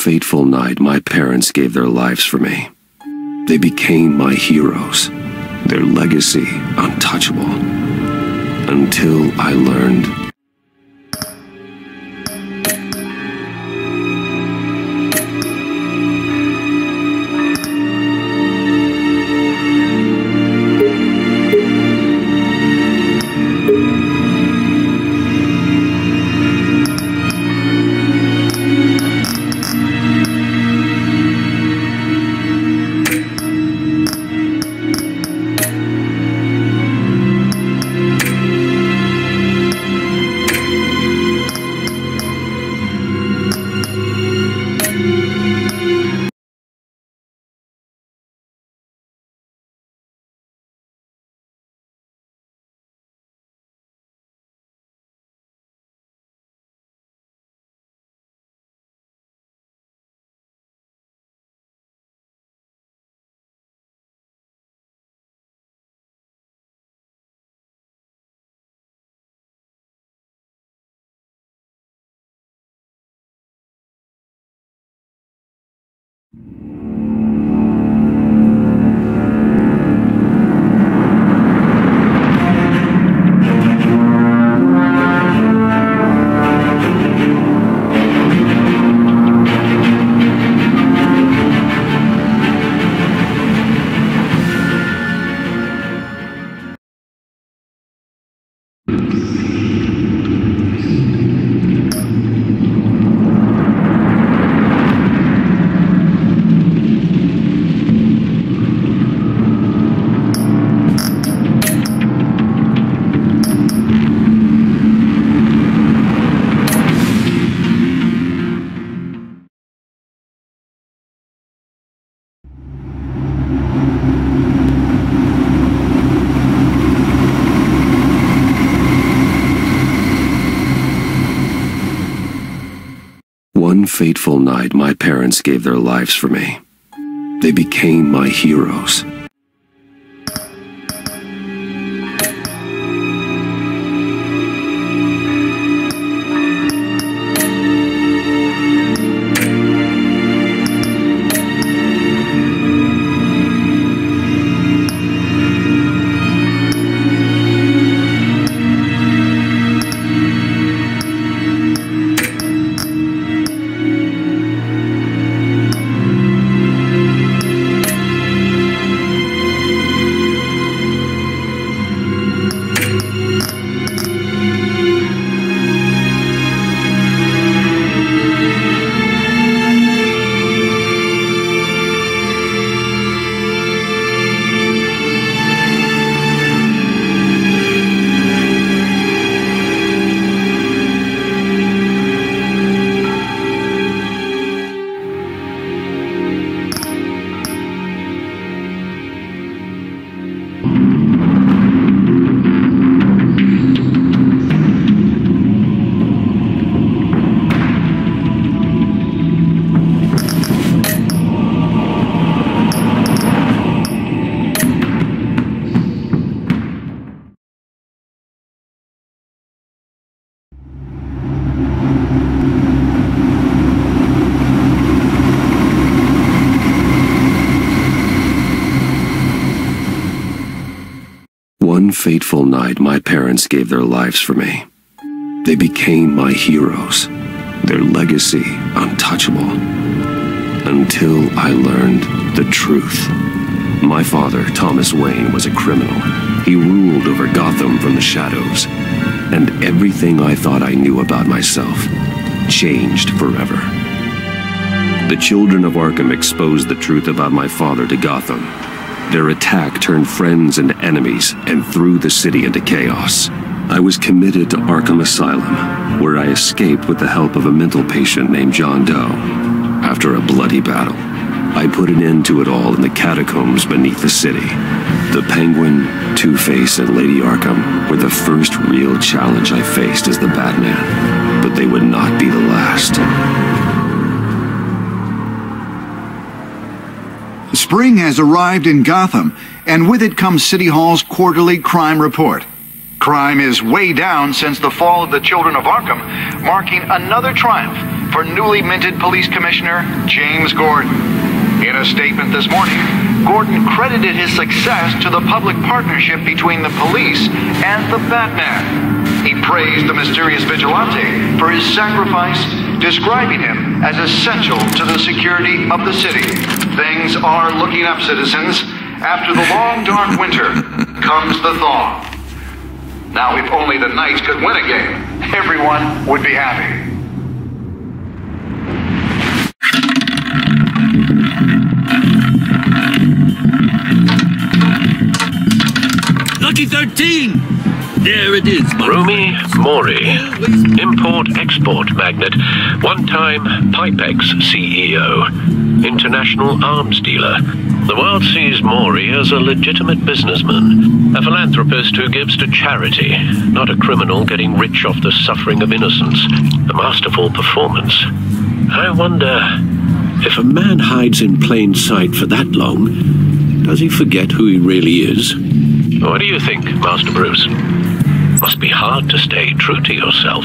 fateful night, my parents gave their lives for me. They became my heroes, their legacy untouchable, until I learned. One fateful night, my parents gave their lives for me. They became my heroes. One fateful night, my parents gave their lives for me. They became my heroes, their legacy untouchable, until I learned the truth. My father, Thomas Wayne, was a criminal. He ruled over Gotham from the shadows, and everything I thought I knew about myself changed forever. The children of Arkham exposed the truth about my father to Gotham. Their attack turned friends and enemies and threw the city into chaos. I was committed to Arkham Asylum, where I escaped with the help of a mental patient named John Doe. After a bloody battle, I put an end to it all in the catacombs beneath the city. The Penguin, Two-Face, and Lady Arkham were the first real challenge I faced as the Batman, but they would not be the last. Spring has arrived in Gotham, and with it comes City Hall's quarterly crime report. Crime is way down since the fall of the Children of Arkham, marking another triumph for newly minted police commissioner James Gordon. In a statement this morning, Gordon credited his success to the public partnership between the police and the Batman. He praised the mysterious vigilante for his sacrifice, describing him as essential to the security of the city. Things are looking up, citizens. After the long, dark winter comes the thaw. Now, if only the Knights could win a game, everyone would be happy. Lucky 13! There it is, Rumi Mori, import-export magnate, one-time Pipex CEO, international arms dealer. The world sees Mori as a legitimate businessman, a philanthropist who gives to charity, not a criminal getting rich off the suffering of innocence. A masterful performance. I wonder, if a man hides in plain sight for that long, does he forget who he really is? What do you think, Master Bruce? Must be hard to stay true to yourself.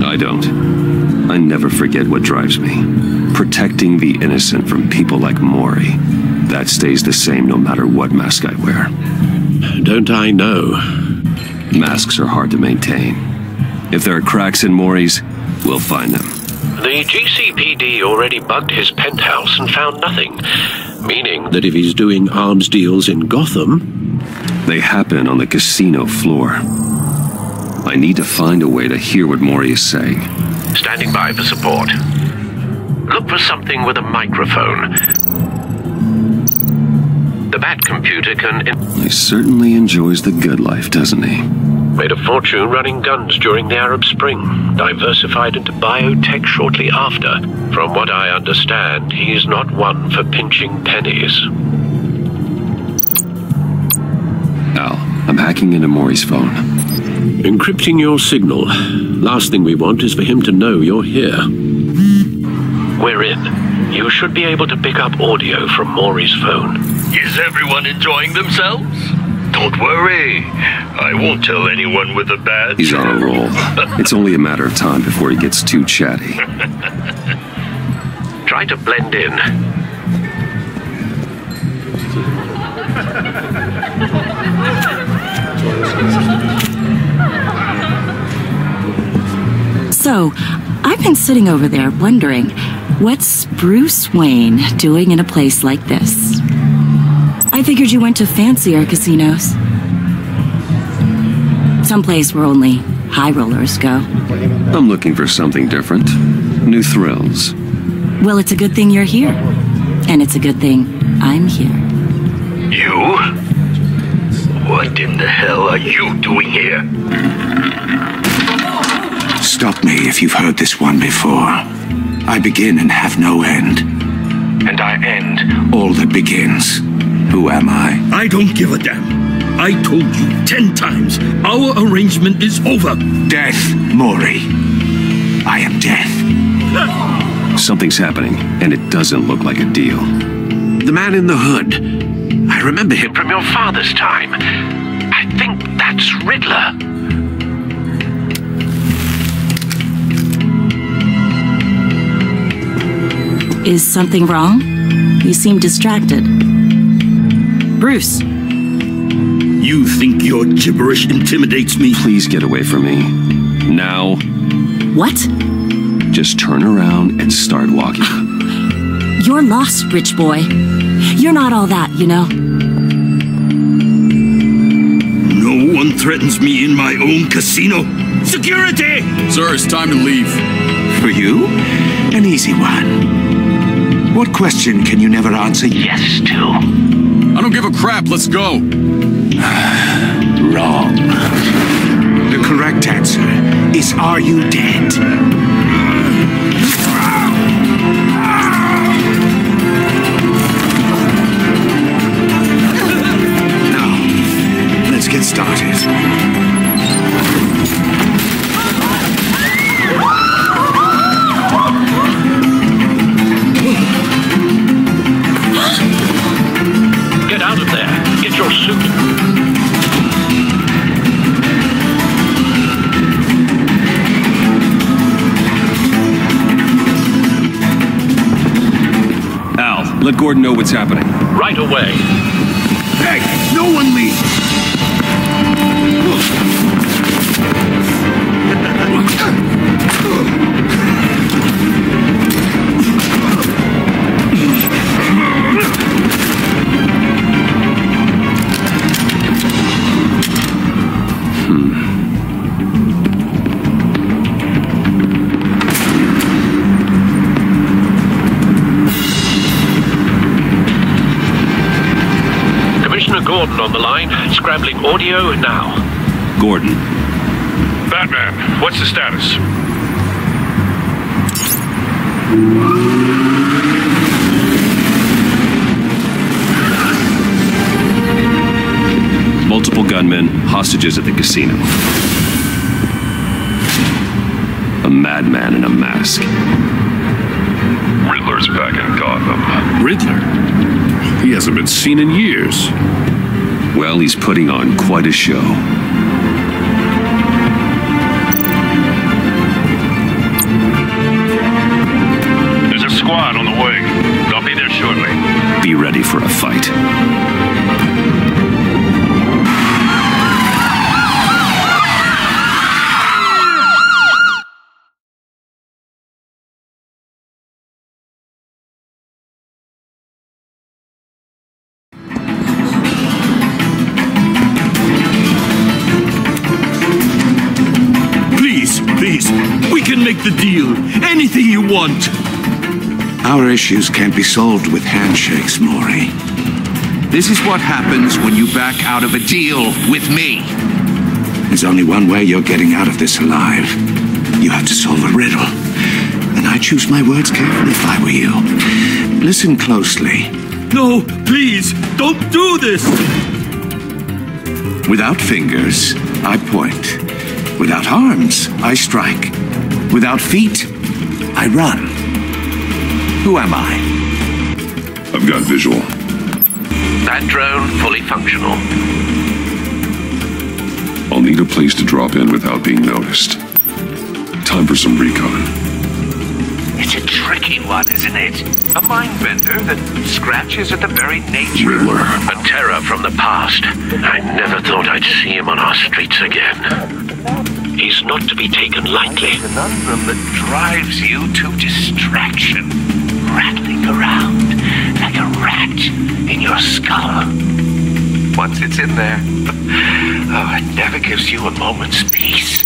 I don't. I never forget what drives me. Protecting the innocent from people like Mori. That stays the same no matter what mask I wear. Don't I know? Masks are hard to maintain. If there are cracks in Mori's, we'll find them. The GCPD already bugged his penthouse and found nothing. Meaning that if he's doing arms deals in Gotham... They happen on the casino floor. I need to find a way to hear what Mori is saying. Standing by for support. Look for something with a microphone. The Bat computer can... He certainly enjoys the good life, doesn't he? Made a fortune running guns during the Arab Spring. Diversified into biotech shortly after. From what I understand, he's not one for pinching pennies. Al, I'm hacking into Mori's phone. Encrypting your signal. Last thing we want is for him to know you're here. We're in. You should be able to pick up audio from Mori's phone. Is everyone enjoying themselves? Don't worry. I won't tell anyone with a badge. He's on a roll. It's only a matter of time before he gets too chatty. Try to blend in. So, I've been sitting over there wondering, what's Bruce Wayne doing in a place like this? I figured you went to fancier casinos. Someplace where only high rollers go. I'm looking for something different. New thrills. Well, it's a good thing you're here. And it's a good thing I'm here. You? What in the hell are you doing here? Stop me if you've heard this one before. I begin and have no end. And I end all that begins. Who am I? I don't give a damn. I told you 10 times. Our arrangement is over. Death, Mori. I am death. Something's happening, and it doesn't look like a deal. The man in the hood. I remember him From your father's time. I think that's Riddler. Is something wrong? You seem distracted. Bruce. You think your gibberish intimidates me? Please get away from me. Now. What? Just turn around and start walking. You're lost, rich boy. You're not all that, you know. No one threatens me in my own casino. Security! Sir, it's time to leave. For you? An easy one. What question can you never answer yes to? I don't give a crap. Let's go. Wrong. The correct answer is, are you dead? Now, let's get started. Get out of there. Get your suit. Let Gordon know what's happening. Right away. Hey, no one leave! Gordon on the line, scrambling audio now. Gordon. Batman, what's the status? Multiple gunmen, hostages at the casino. A madman in a mask. Riddler's back in Gotham. Riddler? He hasn't been seen in years. Well, he's putting on quite a show. There's a squad on the way. They'll be there shortly. Be ready for a fight. Please, we can make the deal. Anything you want. Our issues can't be solved with handshakes, Maury. This is what happens when you back out of a deal with me. There's only one way you're getting out of this alive. You have to solve a riddle. And I choose my words carefully if I were you. Listen closely. No, please, don't do this! Without fingers, I point. Without arms, I strike. Without feet, I run. Who am I? I've got visual. That drone fully functional. I'll need a place to drop in without being noticed. Time for some recon. It's a tricky one, isn't it? A mind bender that scratches at the very nature. Riddler. A terror from the past. I never thought I'd see him on our streets again. He's not to be taken lightly. The conundrum that drives you to distraction. Rattling around like a rat in your skull. Once it's in there, it never gives you a moment's peace.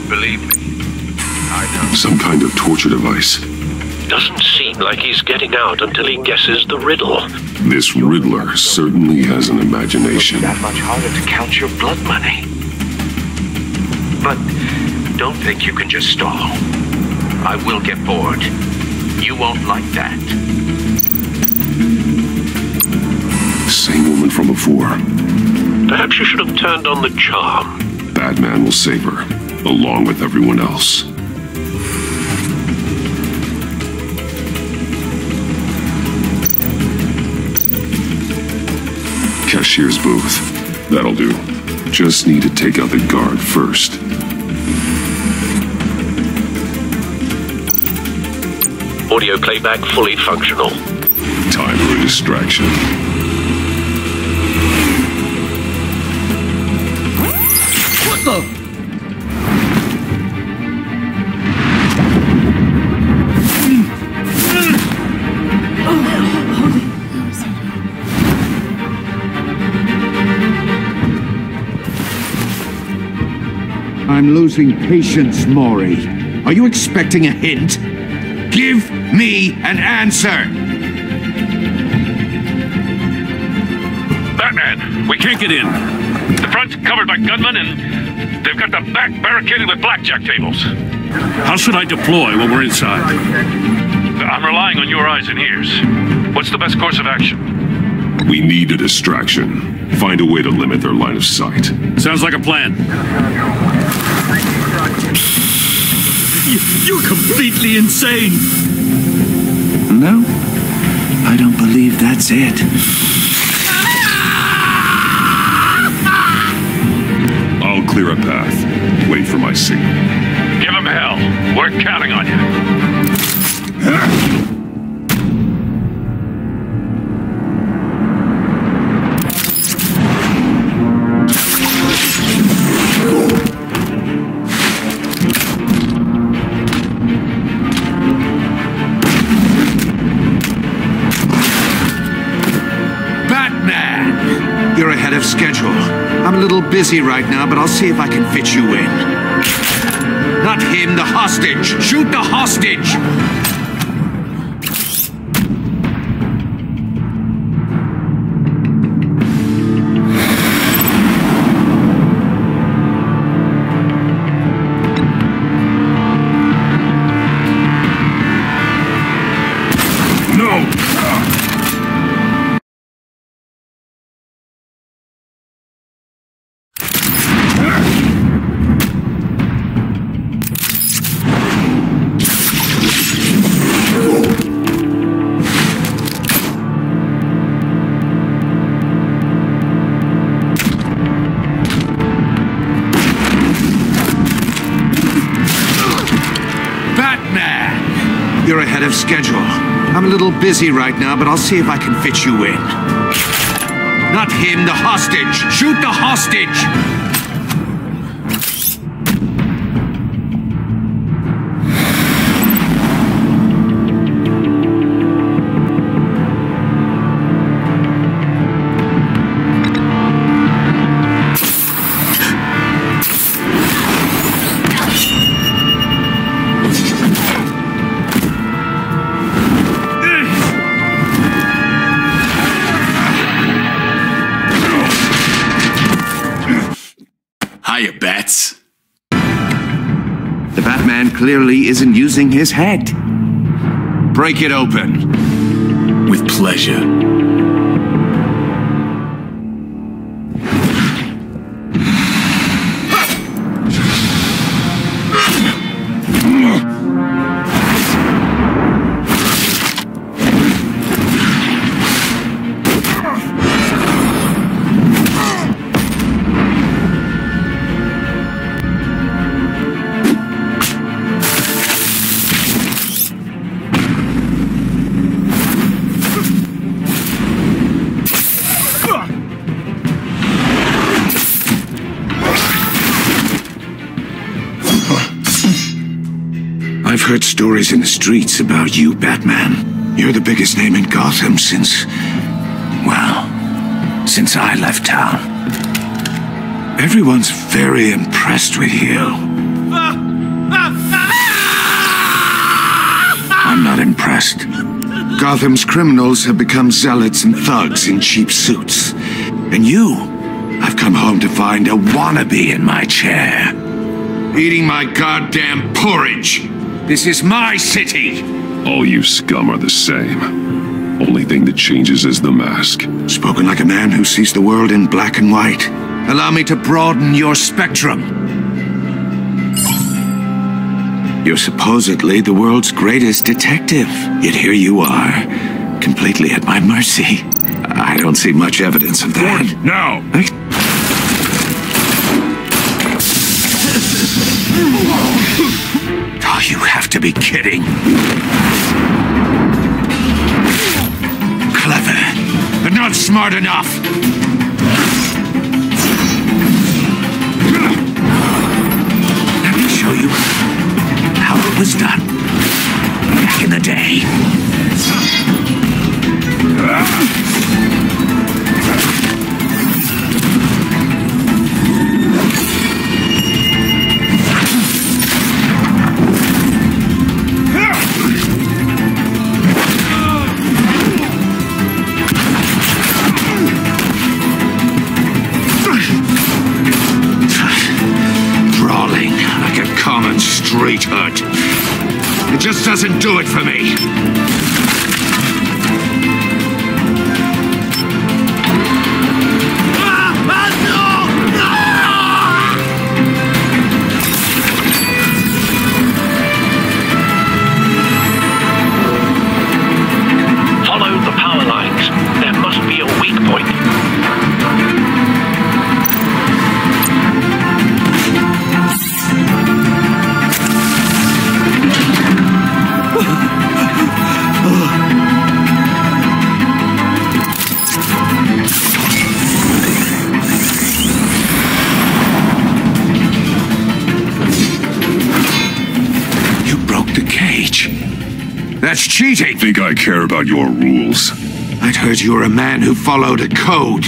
Believe me, I know. Some kind of torture device. Doesn't seem like he's getting out until he guesses the riddle. This Riddler certainly has an imagination. That much harder to count your blood money. But don't think you can just stall. I will get bored. You won't like that. Same woman from before. Perhaps you should have turned on the charm. Batman will save her, along with everyone else. Cashier's booth. That'll do. Just need to take out the guard first. Audio playback fully functional. Time for a distraction. What the? I'm losing patience, Maury. Are you expecting a hint? Give me an answer! Batman, we can't get in. The front's covered by gunmen, and they've got the back barricaded with blackjack tables. How should I deploy when we're inside? I'm relying on your eyes and ears. What's the best course of action? We need a distraction. Find a way to limit their line of sight. Sounds like a plan. You're completely insane! No, I don't believe that's it. I'll clear a path. Wait for my signal. Give him hell. We're counting on you. ahead of schedule. I'm a little busy right now, but I'll see if I can fit you in. Not him, the hostage! Shoot the hostage! You're ahead of schedule. I'm a little busy right now, but I'll see if I can fit you in. Not him, the hostage! Shoot the hostage! Hiya, Bats. The Batman clearly isn't using his head. Break it open. With pleasure. I've heard stories in the streets about you, Batman. You're the biggest name in Gotham since I left town. Everyone's very impressed with you. I'm not impressed. Gotham's criminals have become zealots and thugs in cheap suits. And you, I've come home to find a wannabe in my chair. Eating my goddamn porridge. This is my city! All you scum are the same. Only thing that changes is the mask. Spoken like a man who sees the world in black and white. Allow me to broaden your spectrum. You're supposedly the world's greatest detective. Yet here you are, completely at my mercy. I don't see much evidence of that. Now! Oh, you have to be kidding. Clever, but not smart enough. Let me show you how it was done back in the day. Street hurt. It just doesn't do it for me. Follow the power lines. There must be a weak point. That's cheating! Think I care about your rules? I'd heard you were a man who followed a code.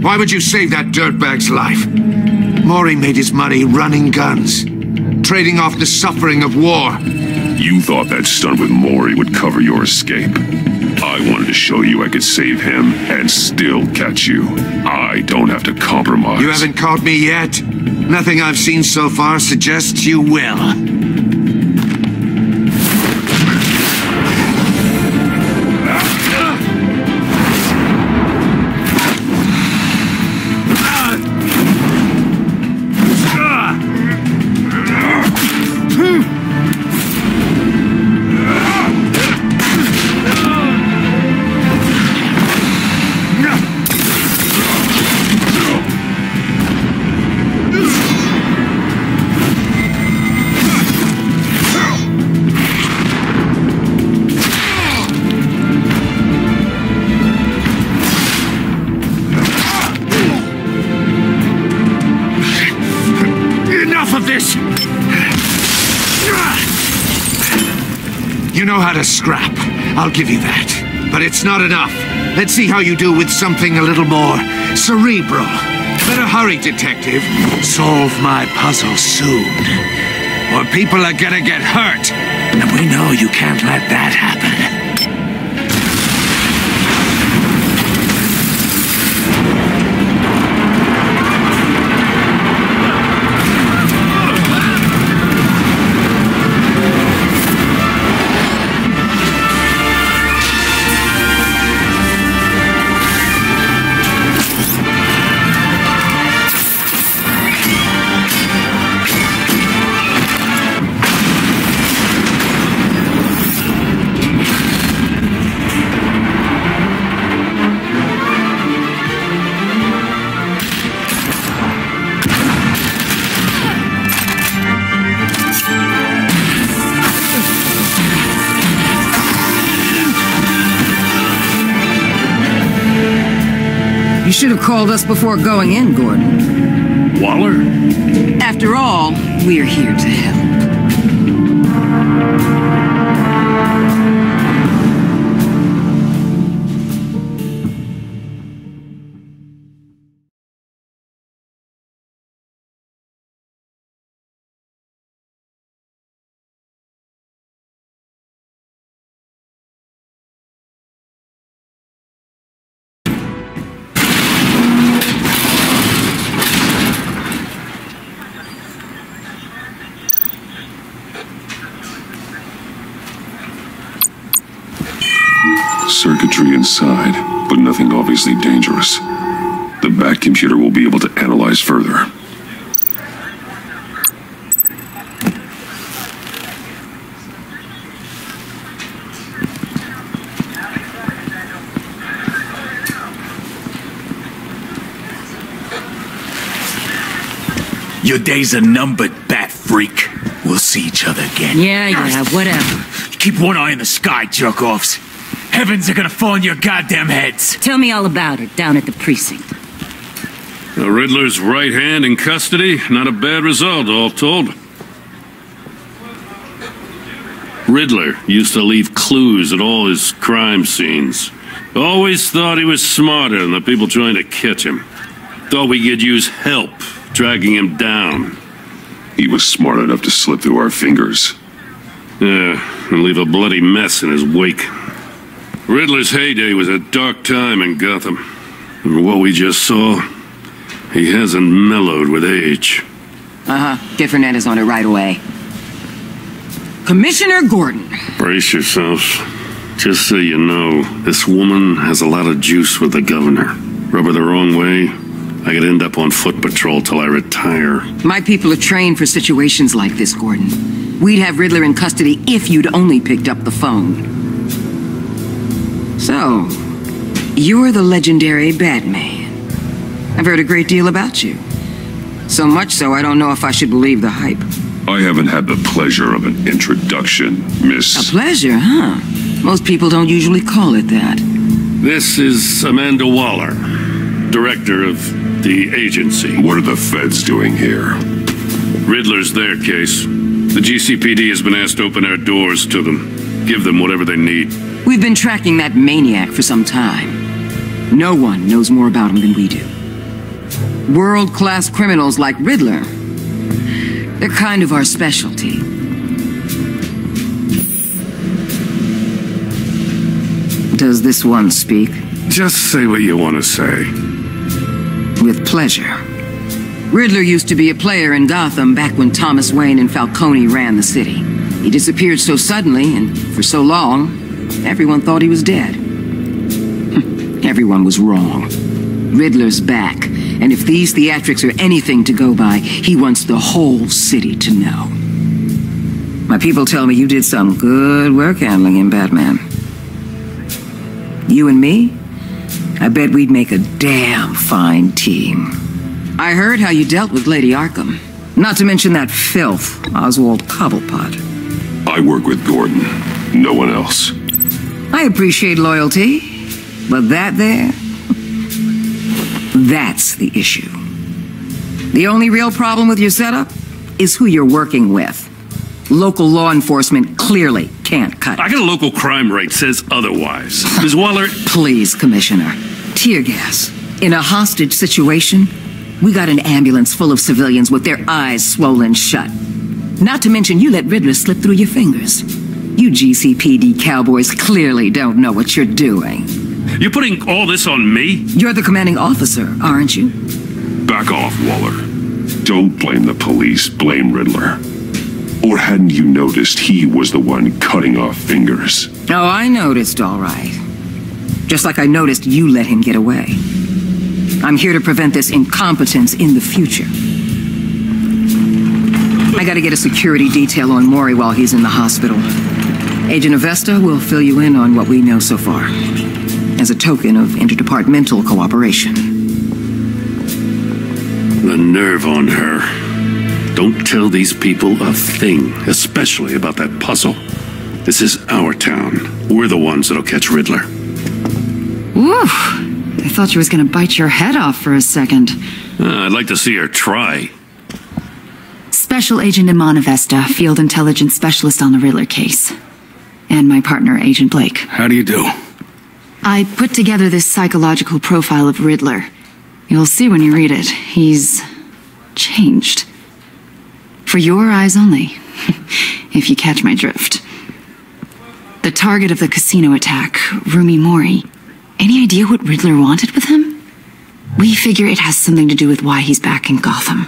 Why would you save that dirtbag's life? Maury made his money running guns, trading off the suffering of war. You thought that stunt with Maury would cover your escape. I wanted to show you I could save him and still catch you. I don't have to compromise. You haven't caught me yet. Nothing I've seen so far suggests you will. You know how to scrap. I'll give you that. But it's not enough. Let's see how you do with something a little more cerebral. Better hurry, detective. Solve my puzzle soon. Or people are gonna get hurt. And we know you can't let that happen. You should have called us before going in, Gordon. Waller? After all, we're here to help. Circuitry inside, but nothing obviously dangerous. The back computer will be able to analyze further. Your days are numbered, bat freak. We'll see each other again. Yeah, whatever. Keep one eye in the sky, jerk-offs. Heavens are gonna fall on your goddamn heads. Tell me all about it down at the precinct. The Riddler's right hand in custody. Not a bad result, all told. Riddler used to leave clues at all his crime scenes. Always thought he was smarter than the people trying to catch him. Thought we could use help dragging him down. He was smart enough to slip through our fingers. Yeah, and leave a bloody mess in his wake. Riddler's heyday was a dark time in Gotham. And what we just saw, he hasn't mellowed with age. Get Fernandez on it right away. Commissioner Gordon. Brace yourselves. Just so you know, this woman has a lot of juice with the governor. Rub her the wrong way, I could end up on foot patrol till I retire. My people are trained for situations like this, Gordon. We'd have Riddler in custody if you'd only picked up the phone. So, you're the legendary Batman. I've heard a great deal about you. So much so, I don't know if I should believe the hype. I haven't had the pleasure of an introduction, Miss... A pleasure, huh? Most people don't usually call it that. This is Amanda Waller, director of the agency. What are the feds doing here? Riddler's their case. The GCPD has been asked to open our doors to them. Give them whatever they need. We've been tracking that maniac for some time. No one knows more about him than we do. World-class criminals like Riddler, they're kind of our specialty. Does this one speak? Just say what you want to say. With pleasure. Riddler used to be a player in Gotham back when Thomas Wayne and Falcone ran the city. He disappeared so suddenly and for so long, everyone thought he was dead. Everyone was wrong. Riddler's back, and if these theatrics are anything to go by, he wants the whole city to know. My people tell me you did some good work handling him, Batman. You and me? I bet we'd make a damn fine team. I heard how you dealt with Lady Arkham. Not to mention that filth, Oswald Cobblepot. I work with Gordon. No one else. I appreciate loyalty, but that there... that's the issue. The only real problem with your setup is who you're working with. Local law enforcement clearly can't cut it. I got a local crime rate says otherwise. Ms. Waller... Please, Commissioner. Tear gas. In a hostage situation, we got an ambulance full of civilians with their eyes swollen shut. Not to mention you let Riddler slip through your fingers. You GCPD cowboys clearly don't know what you're doing. You're putting all this on me? You're the commanding officer, aren't you? Back off, Waller. Don't blame the police, blame Riddler. Or hadn't you noticed he was the one cutting off fingers? Oh, I noticed, all right. Just like I noticed you let him get away. I'm here to prevent this incompetence in the future. I gotta get a security detail on Maury while he's in the hospital. Agent Avesta will fill you in on what we know so far, as a token of interdepartmental cooperation. The nerve on her. Don't tell these people a thing, especially about that puzzle. This is our town. We're the ones that'll catch Riddler. Woo! I thought she was gonna bite your head off for a second. I'd like to see her try. Special Agent Iman Avesta, Field Intelligence Specialist on the Riddler case. And my partner, Agent Blake. How do you do? I put together this psychological profile of Riddler. You'll see when you read it. He's... changed. For your eyes only, if you catch my drift. The target of the casino attack, Rumi Mori. Any idea what Riddler wanted with him? We figure it has something to do with why he's back in Gotham.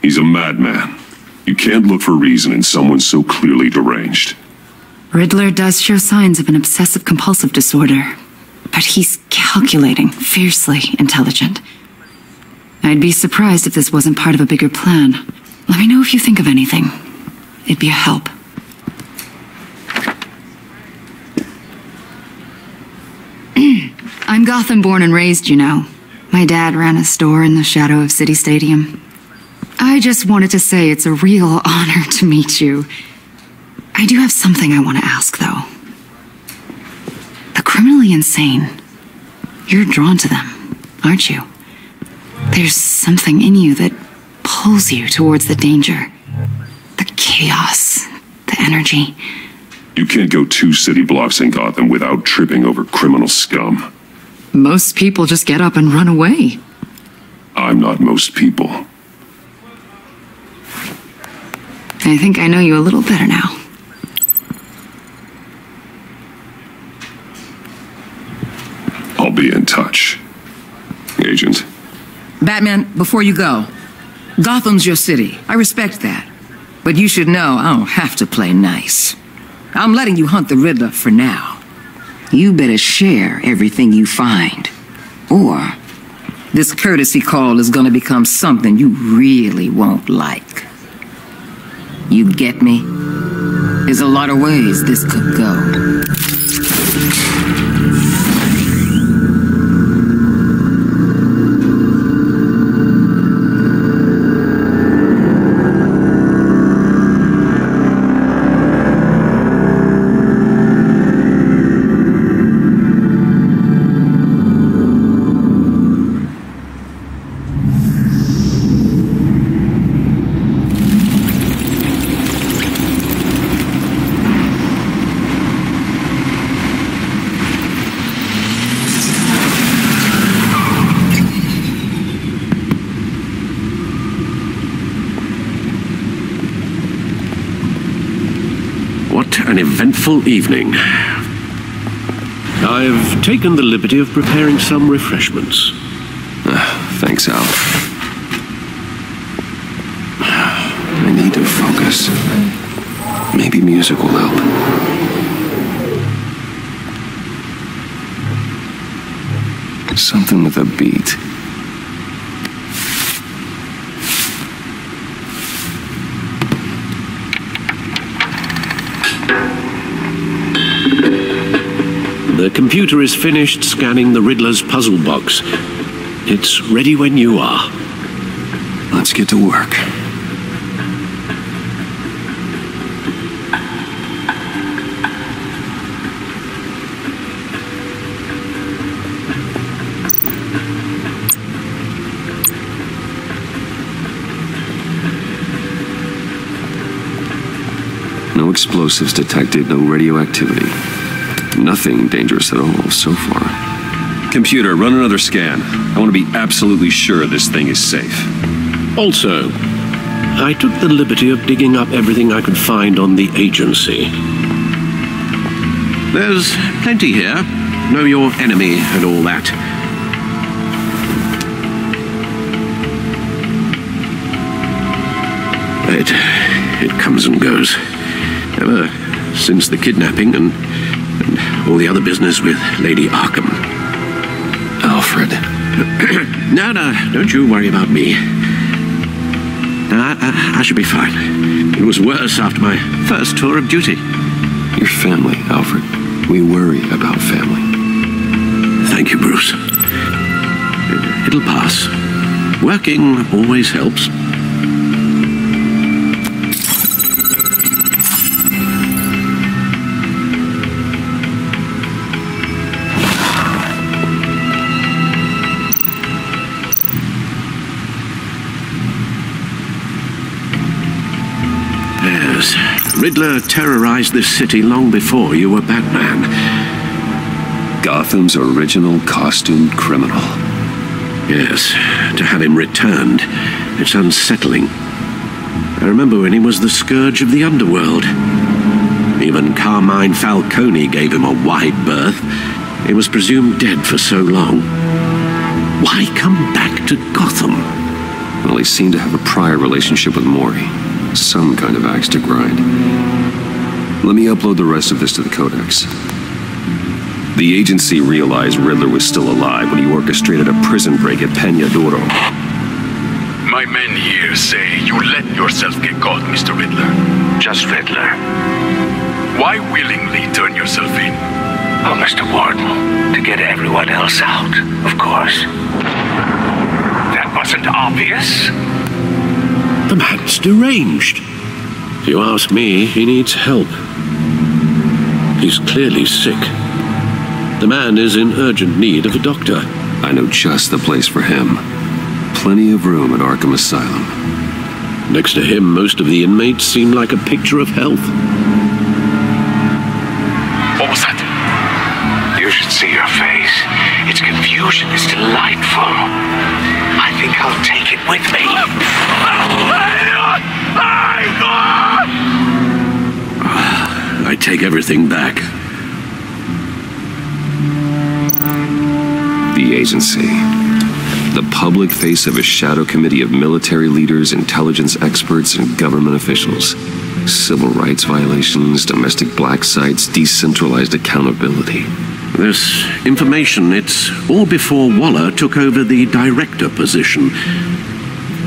He's a madman. You can't look for reason in someone so clearly deranged. Riddler does show signs of an obsessive-compulsive disorder, but he's calculating, fiercely intelligent. I'd be surprised if this wasn't part of a bigger plan. Let me know if you think of anything. It'd be a help. I'm Gotham born and raised, you know. My dad ran a store in the shadow of City Stadium. I just wanted to say it's a real honor to meet you. I do have something I want to ask, though. The criminally insane. You're drawn to them, aren't you? There's something in you that pulls you towards the danger. The chaos, the energy. You can't go 2 city blocks in Gotham without tripping over criminal scum. Most people just get up and run away. I'm not most people. I think I know you a little better now. I'll be in touch. Agent. Batman, before you go, Gotham's your city. I respect that. But you should know I don't have to play nice. I'm letting you hunt the Riddler for now. You better share everything you find. Or this courtesy call is gonna become something you really won't like. You get me? There's a lot of ways this could go. an eventful evening. I've taken the liberty of preparing some refreshments. Thanks, Al. I need to focus. Maybe music will help. Something with a beat. The computer is finished scanning the Riddler's puzzle box. It's ready when you are. Let's get to work. No explosives detected, no radioactivity. Nothing dangerous at all so far. Computer, run another scan. I want to be absolutely sure this thing is safe. Also, I took the liberty of digging up everything I could find on the agency. There's plenty here. Know your enemy and all that. It comes and goes. Ever since the kidnapping and all the other business with Lady Arkham. Alfred. No, don't you worry about me. I should be fine. It was worse after my first tour of duty. Your family, Alfred. We worry about family. Thank you, Bruce. It'll pass. Working always helps. Riddler terrorized this city long before you were Batman. Gotham's original costumed criminal. Yes, to have him returned, it's unsettling. I remember when he was the scourge of the underworld. Even Carmine Falcone gave him a wide berth. He was presumed dead for so long. Why come back to Gotham? Well, he seemed to have a prior relationship with Mori. Some kind of axe to grind. Let me upload the rest of this to the Codex. The agency realized Riddler was still alive when he orchestrated a prison break at Peña Duro. My men here say you let yourself get caught, Mr. Riddler. Just Riddler. Why willingly turn yourself in? Oh, Mr. Warden, to get everyone else out, of course. That wasn't obvious. The man's deranged. If you ask me, he needs help. He's clearly sick. The man is in urgent need of a doctor. I know just the place for him. Plenty of room at Arkham Asylum. Next to him, most of the inmates seem like a picture of health. What was that? You should see your face. Its confusion is delightful. I think I'll take it with me. I take everything back. The agency. The public face of a shadow committee of military leaders, intelligence experts, and government officials. Civil rights violations, domestic black sites, decentralized accountability. This information, it's all before Waller took over the director position.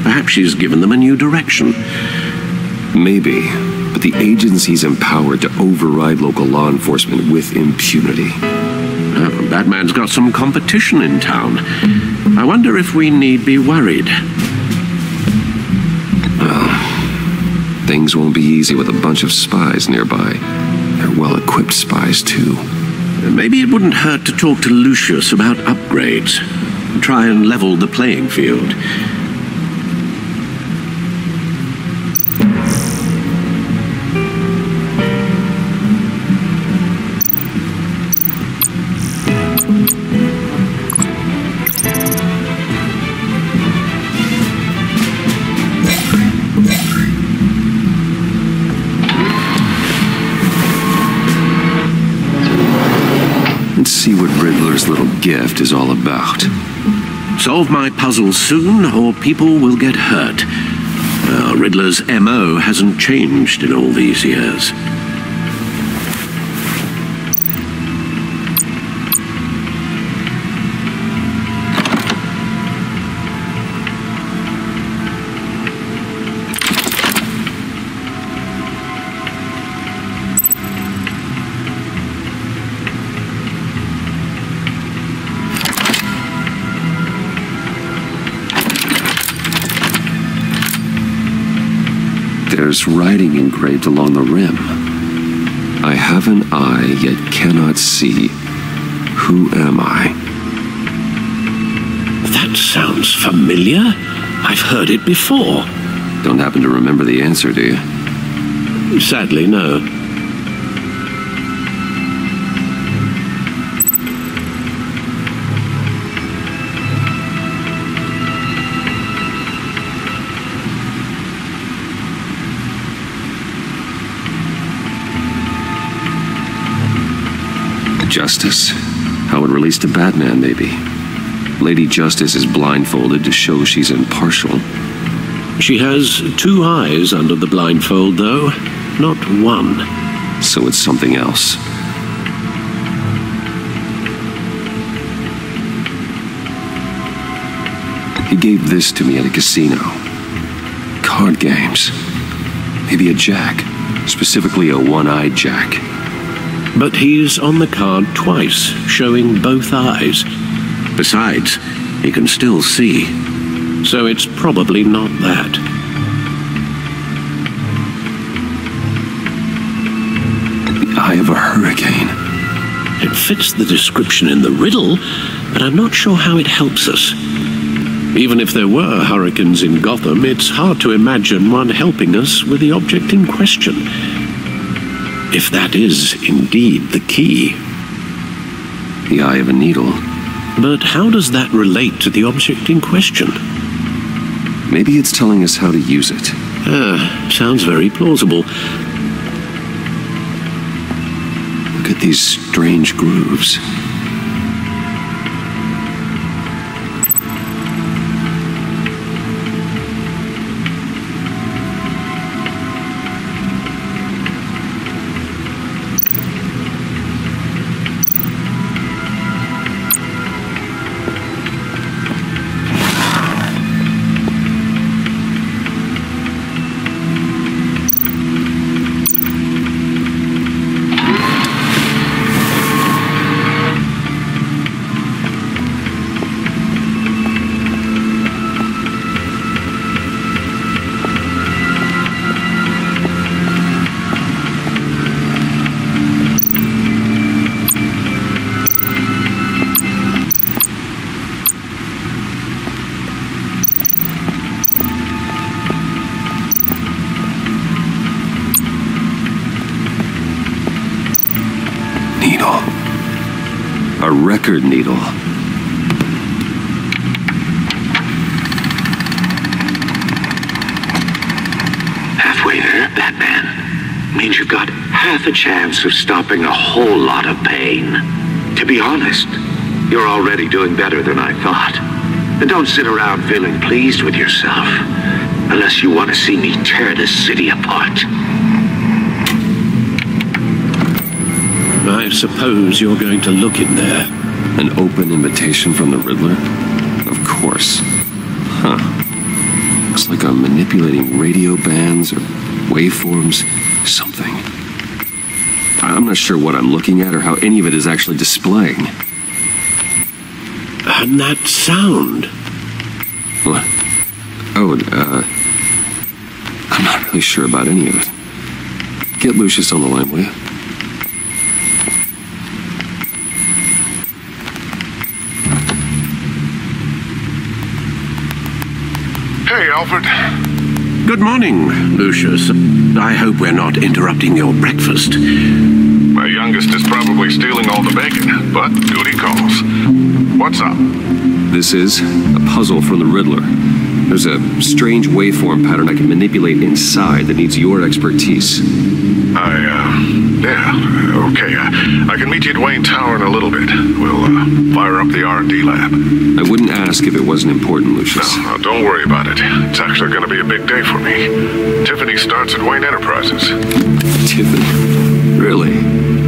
Perhaps she's given them a new direction. Maybe, but the agency's empowered to override local law enforcement with impunity. Batman's got some competition in town. I wonder if we need be worried. Well, things won't be easy with a bunch of spies nearby. They're well-equipped spies, too. Maybe it wouldn't hurt to talk to Lucius about upgrades. Try and level the playing field. Riddler's little gift is all about. Solve my puzzle soon, or people will get hurt. Riddler's MO hasn't changed in all these years. There's writing engraved along the rim. I have an eye, yet cannot see. Who am I? That sounds familiar. I've heard it before. Don't happen to remember the answer, do you? Sadly, no. Justice. How it relates to Batman, maybe. Lady Justice is blindfolded to show she's impartial. She has two eyes under the blindfold, though, not one. So it's something else. He gave this to me at a casino. Card games. Maybe a jack. Specifically a one-eyed jack. But he's on the card twice, showing both eyes. Besides, he can still see. So it's probably not that. The eye of a hurricane. It fits the description in the riddle, but I'm not sure how it helps us. Even if there were hurricanes in Gotham, it's hard to imagine one helping us with the object in question. If that is indeed the key. The eye of a needle. But how does that relate to the object in question? Maybe it's telling us how to use it. Sounds very plausible. Look at these strange grooves. A record needle. Halfway there, Batman. Means you've got half a chance of stopping a whole lot of pain. To be honest, you're already doing better than I thought. And don't sit around feeling pleased with yourself, unless you want to see me tear this city apart. I suppose you're going to look in there. An open invitation from the Riddler? Of course. Huh. Looks like I'm manipulating radio bands or waveforms. Something. I'm not sure what I'm looking at or how any of it is actually displaying. And that sound? What? Oh, I'm not really sure about any of it. Get Lucius on the line, will you? Hey, Alfred. Good morning, Lucius. I hope we're not interrupting your breakfast. My youngest is probably stealing all the bacon, but duty calls. What's up? This is a puzzle from the Riddler. There's a strange waveform pattern I can manipulate inside that needs your expertise. Yeah, okay. I can meet you at Wayne Tower in a little bit. We'll fire up the R&D lab. I wouldn't ask if it wasn't important, Lucius. No, don't worry about it. It's actually going to be a big day for me. Tiffany starts at Wayne Enterprises. Tiffany? Really?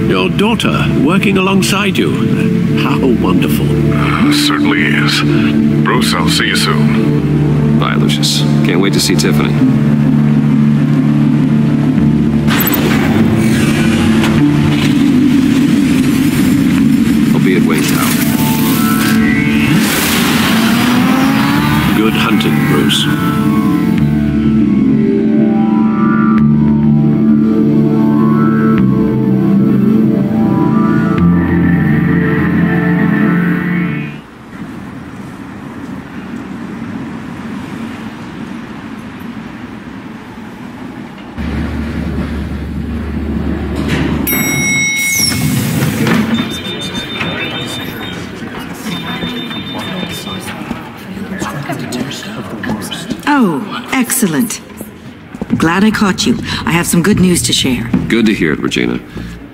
Your daughter, working alongside you. How wonderful. Certainly is. Bruce, I'll see you soon. Bye, Lucius. Can't wait to see Tiffany. I'll be at Wayne Tower. Good hunting, Bruce. Oh, excellent. Glad I caught you. I have some good news to share. Good to hear it, Regina.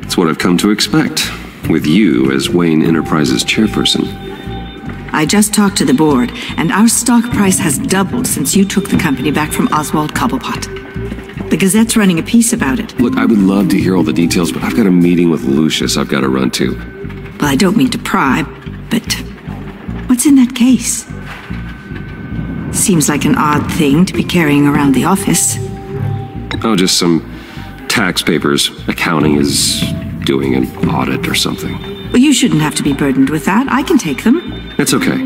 It's what I've come to expect, with you as Wayne Enterprises chairperson. I just talked to the board, and our stock price has doubled since you took the company back from Oswald Cobblepot. The Gazette's running a piece about it. Look, I would love to hear all the details, but I've got a meeting with Lucius I've got to run to. Well, I don't mean to pry, but what's in that case? Seems like an odd thing to be carrying around the office. Oh, just some tax papers. Accounting is doing an audit or something. Well, you shouldn't have to be burdened with that. I can take them. It's okay.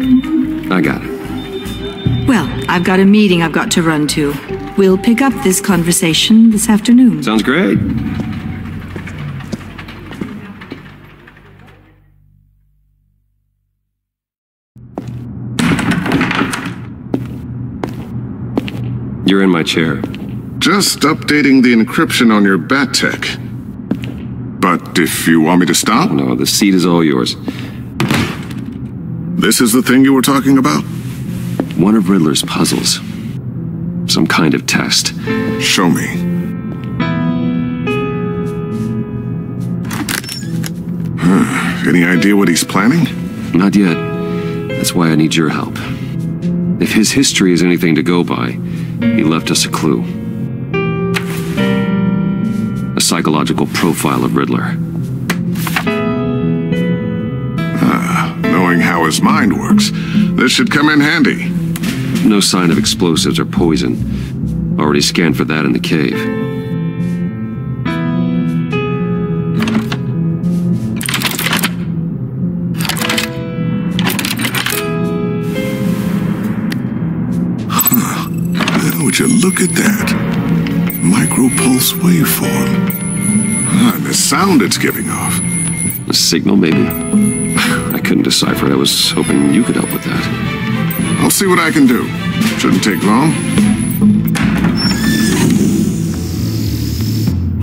I got it. Well, I've got a meeting I've got to run to. We'll pick up this conversation this afternoon. Sounds great. You're in my chair. Just updating the encryption on your bat tech. But if you want me to stop? No, the seat is all yours. This is the thing you were talking about? One of Riddler's puzzles. Some kind of test. Show me. Any idea what he's planning? Not yet. That's why I need your help. If his history is anything to go by, he left us a clue. A psychological profile of Riddler. Knowing how his mind works, this should come in handy. No sign of explosives or poison. Already scanned for that in the cave. Would you look at that? Micropulse waveform. And the sound it's giving off. A signal, maybe? I couldn't decipher it. I was hoping you could help with that. I'll see what I can do. Shouldn't take long.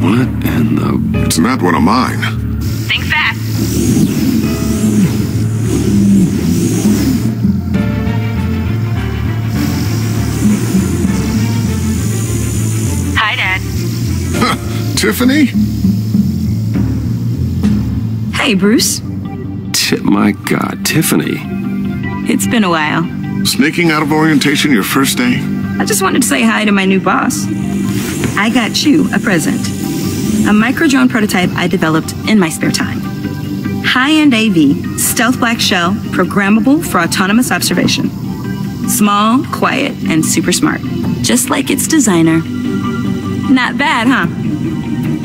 What in the... It's not one of mine. Think fast. Hi, Dad. Tiffany? Hey, Bruce. My God, Tiffany. It's been a while. Sneaking out of orientation your first day? I just wanted to say hi to my new boss. I got you a present. A micro-drone prototype I developed in my spare time. High-end AV, stealth black shell, programmable for autonomous observation. Small, quiet, and super smart. Just like its designer. Not bad, huh?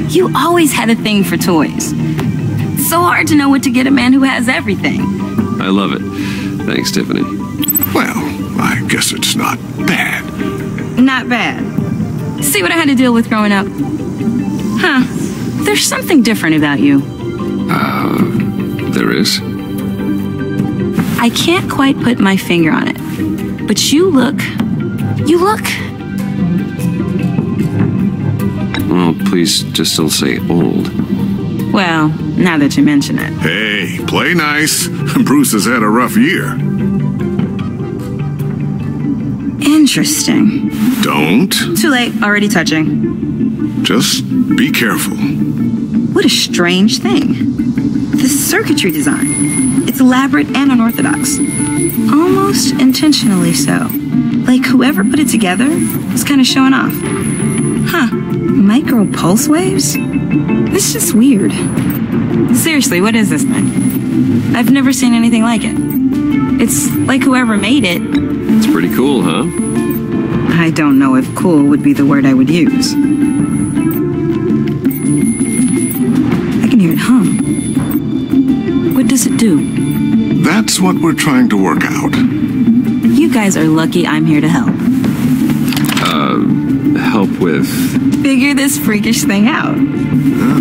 You always had a thing for toys. So hard to know what to get a man who has everything. I love it. Thanks, Tiffany. Well, I guess it's not bad. Not bad. See what I had to deal with growing up? Huh. There's something different about you. There is? I can't quite put my finger on it. But you look... Well, please just don't say old. Well, now that you mention it. Hey, play nice. Bruce has had a rough year. Interesting. Don't. Too late. Already touching. Just be careful. What a strange thing. The circuitry design. It's elaborate and unorthodox. Almost intentionally so. Like whoever put it together was kind of showing off. Huh. Micro pulse waves? This is weird. Seriously, what is this thing? I've never seen anything like it. It's like whoever made it. It's pretty cool, huh? I don't know if cool would be the word I would use. I can hear it hum. What does it do? That's what we're trying to work out. You guys are lucky I'm here to help. Help with... Figure this freakish thing out.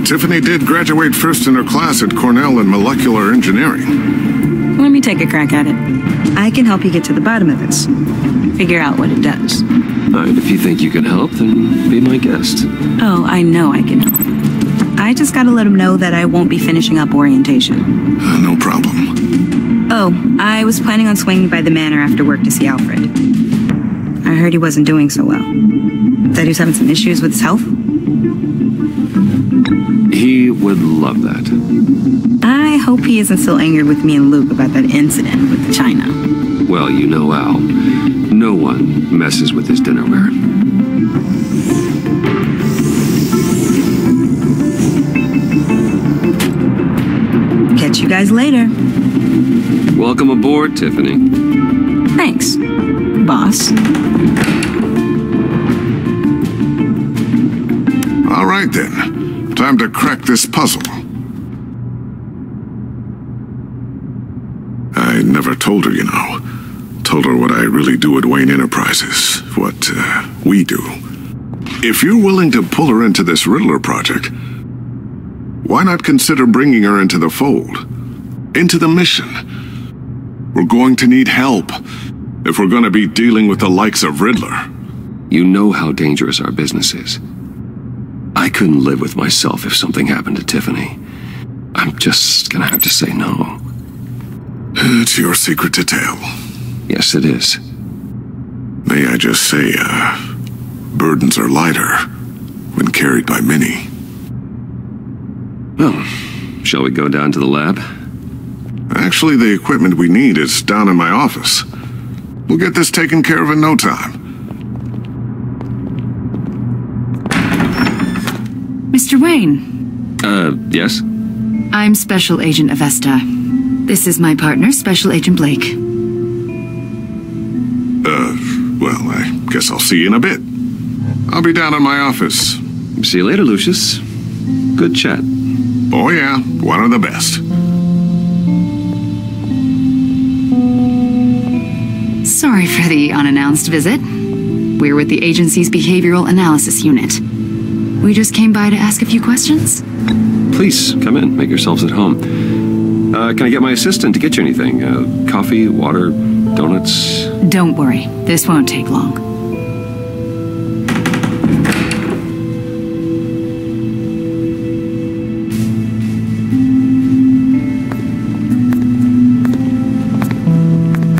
Tiffany did graduate first in her class at Cornell in molecular engineering. Let me take a crack at it. I can help you get to the bottom of this. Figure out what it does. And if you think you can help, then be my guest. Oh, I know I can help. I just gotta let him know that I won't be finishing up orientation. No problem. Oh, I was planning on swinging by the manor after work to see Alfred. I heard he wasn't doing so well. That he was having some issues with his health? He would love that. I hope he isn't still angered with me and Luke about that incident with China. Well, you know, Al, no one messes with his dinnerware. Catch you guys later. Welcome aboard, Tiffany. Thanks, boss. All right, then. Time to crack this puzzle. I never told her, you know. Told her what I really do at Wayne Enterprises. What, we do. If you're willing to pull her into this Riddler project, why not consider bringing her into the fold? Into the mission? We're going to need help if we're going to be dealing with the likes of Riddler. You know how dangerous our business is. I couldn't live with myself if something happened to Tiffany. I'm just gonna have to say no. It's your secret to tell. Yes, it is. May I just say, burdens are lighter when carried by many. Well, shall we go down to the lab? Actually, the equipment we need is down in my office. We'll get this taken care of in no time. Mr. Wayne. Yes? I'm Special Agent Avesta. This is my partner, Special Agent Blake. Well, I guess I'll see you in a bit. I'll be down in my office. See you later, Lucius. Good chat. Oh yeah, one of the best. Sorry for the unannounced visit. We're with the agency's Behavioral Analysis Unit. We just came by to ask a few questions. Please, come in. Make yourselves at home. Can I get my assistant to get you anything? Coffee, water, donuts? Don't worry. This won't take long.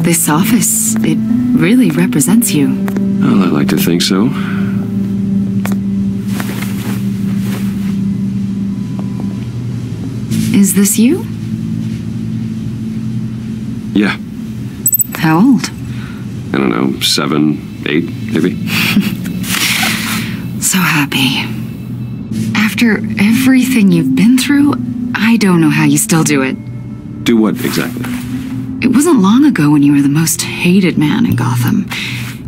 This office, it really represents you. Well, I like to think so. Is this you? Yeah. How old? I don't know, 7, 8, maybe? So happy. After everything you've been through, I don't know how you still do it. Do what exactly? It wasn't long ago when you were the most hated man in Gotham,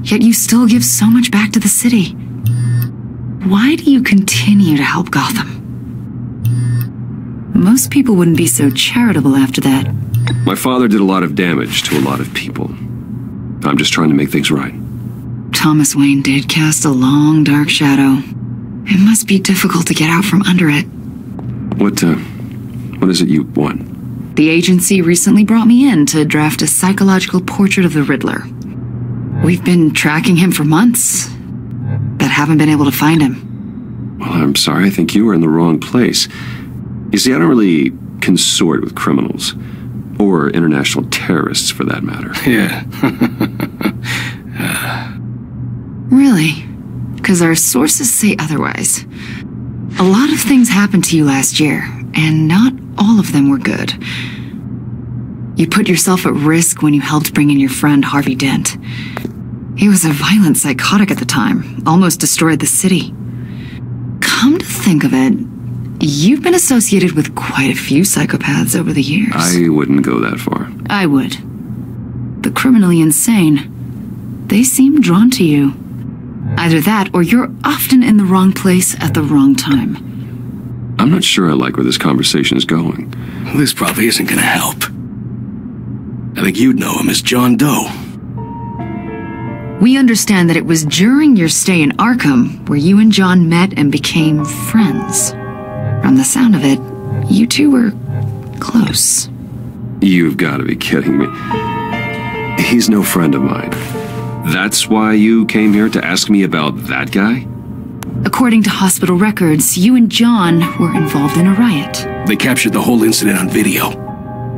yet you still give so much back to the city. Why do you continue to help Gotham? Most people wouldn't be so charitable after that. My father did a lot of damage to a lot of people. I'm just trying to make things right. Thomas Wayne did cast a long, dark shadow. It must be difficult to get out from under it. What is it you want? The agency recently brought me in to draft a psychological portrait of the Riddler. We've been tracking him for months, but haven't been able to find him. Well, I'm sorry. I think you were in the wrong place. You see, I don't really consort with criminals. Or international terrorists, for that matter. Yeah. Really? Because our sources say otherwise. A lot of things happened to you last year, and not all of them were good. You put yourself at risk when you helped bring in your friend Harvey Dent. He was a violent psychotic at the time, almost destroyed the city. Come to think of it, you've been associated with quite a few psychopaths over the years. I wouldn't go that far. I would. The criminally insane. They seem drawn to you. Either that, or you're often in the wrong place at the wrong time. I'm not sure I like where this conversation is going. This probably isn't gonna help. I think you'd know him as John Doe. We understand that it was during your stay in Arkham where you and John met and became friends. From the sound of it, you two were close. You've got to be kidding me. He's no friend of mine. That's why you came here to ask me about that guy? According to hospital records, you and John were involved in a riot. They captured the whole incident on video.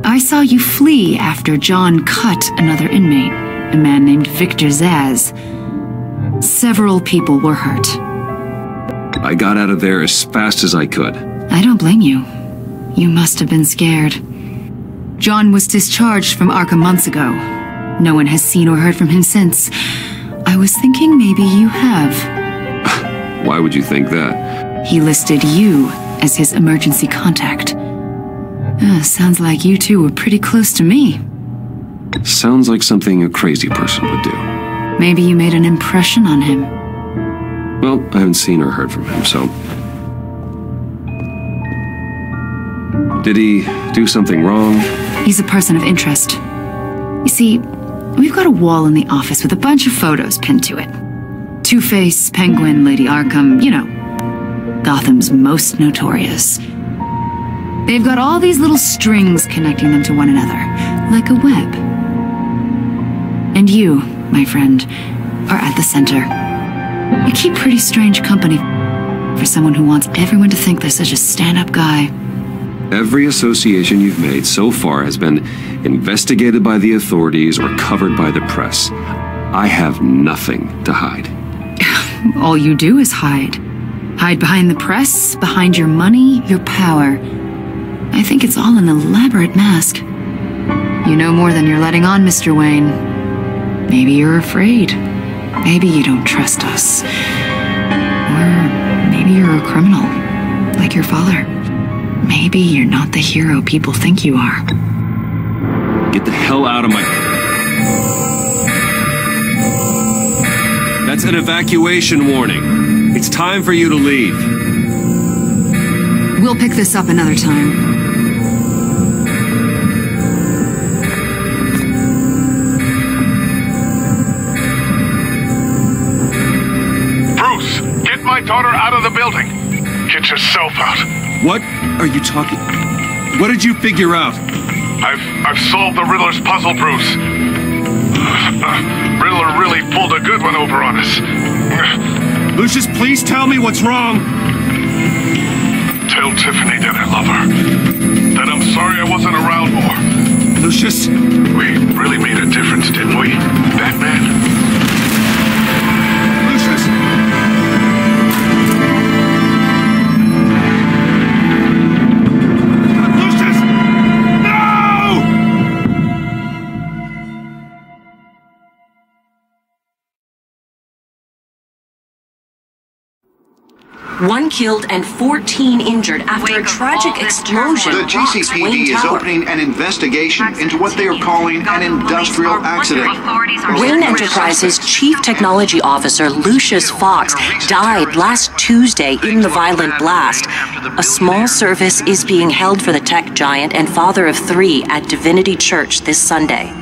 I saw you flee after John cut another inmate, a man named Victor Zaz. Several people were hurt. I got out of there as fast as I could. I don't blame you. You must have been scared. John was discharged from Arkham months ago. No one has seen or heard from him since. I was thinking maybe you have. Why would you think that? He listed you as his emergency contact. Sounds like you two were pretty close to me. Sounds like something a crazy person would do. Maybe you made an impression on him. Well, I haven't seen or heard from him, so... Did he do something wrong? He's a person of interest. You see, we've got a wall in the office with a bunch of photos pinned to it. Two-Face, Penguin, Lady Arkham, you know, Gotham's most notorious. They've got all these little strings connecting them to one another, like a web. And you, my friend, are at the center. You keep pretty strange company for someone who wants everyone to think they're such a stand-up guy. Every association you've made so far has been investigated by the authorities or covered by the press. I have nothing to hide. All you do is hide. Hide behind the press, behind your money, your power. I think it's all an elaborate mask. You know more than you're letting on, Mr. Wayne. Maybe you're afraid. Maybe you don't trust us. Or maybe you're a criminal, like your father. Maybe you're not the hero people think you are. Get the hell out of my... That's an evacuation warning. It's time for you to leave. We'll pick this up another time. Bruce, get my daughter out of the building. Get yourself out. What are you talking... What did you figure out? I've solved the Riddler's puzzle, Bruce. Riddler really pulled a good one over on us. Lucius, please tell me what's wrong. Tell Tiffany that I love her. That I'm sorry I wasn't around more. Lucius? We really made a difference, didn't we, Batman? Lucius! One killed and 14 injured after a tragic explosion. The GCPD is opening an investigation into what they are calling an industrial accident. Wayne Enterprises Chief Technology Officer Lucius Fox died last Tuesday in the violent blast. A small service is being held for the tech giant and father of 3 at Divinity Church this Sunday.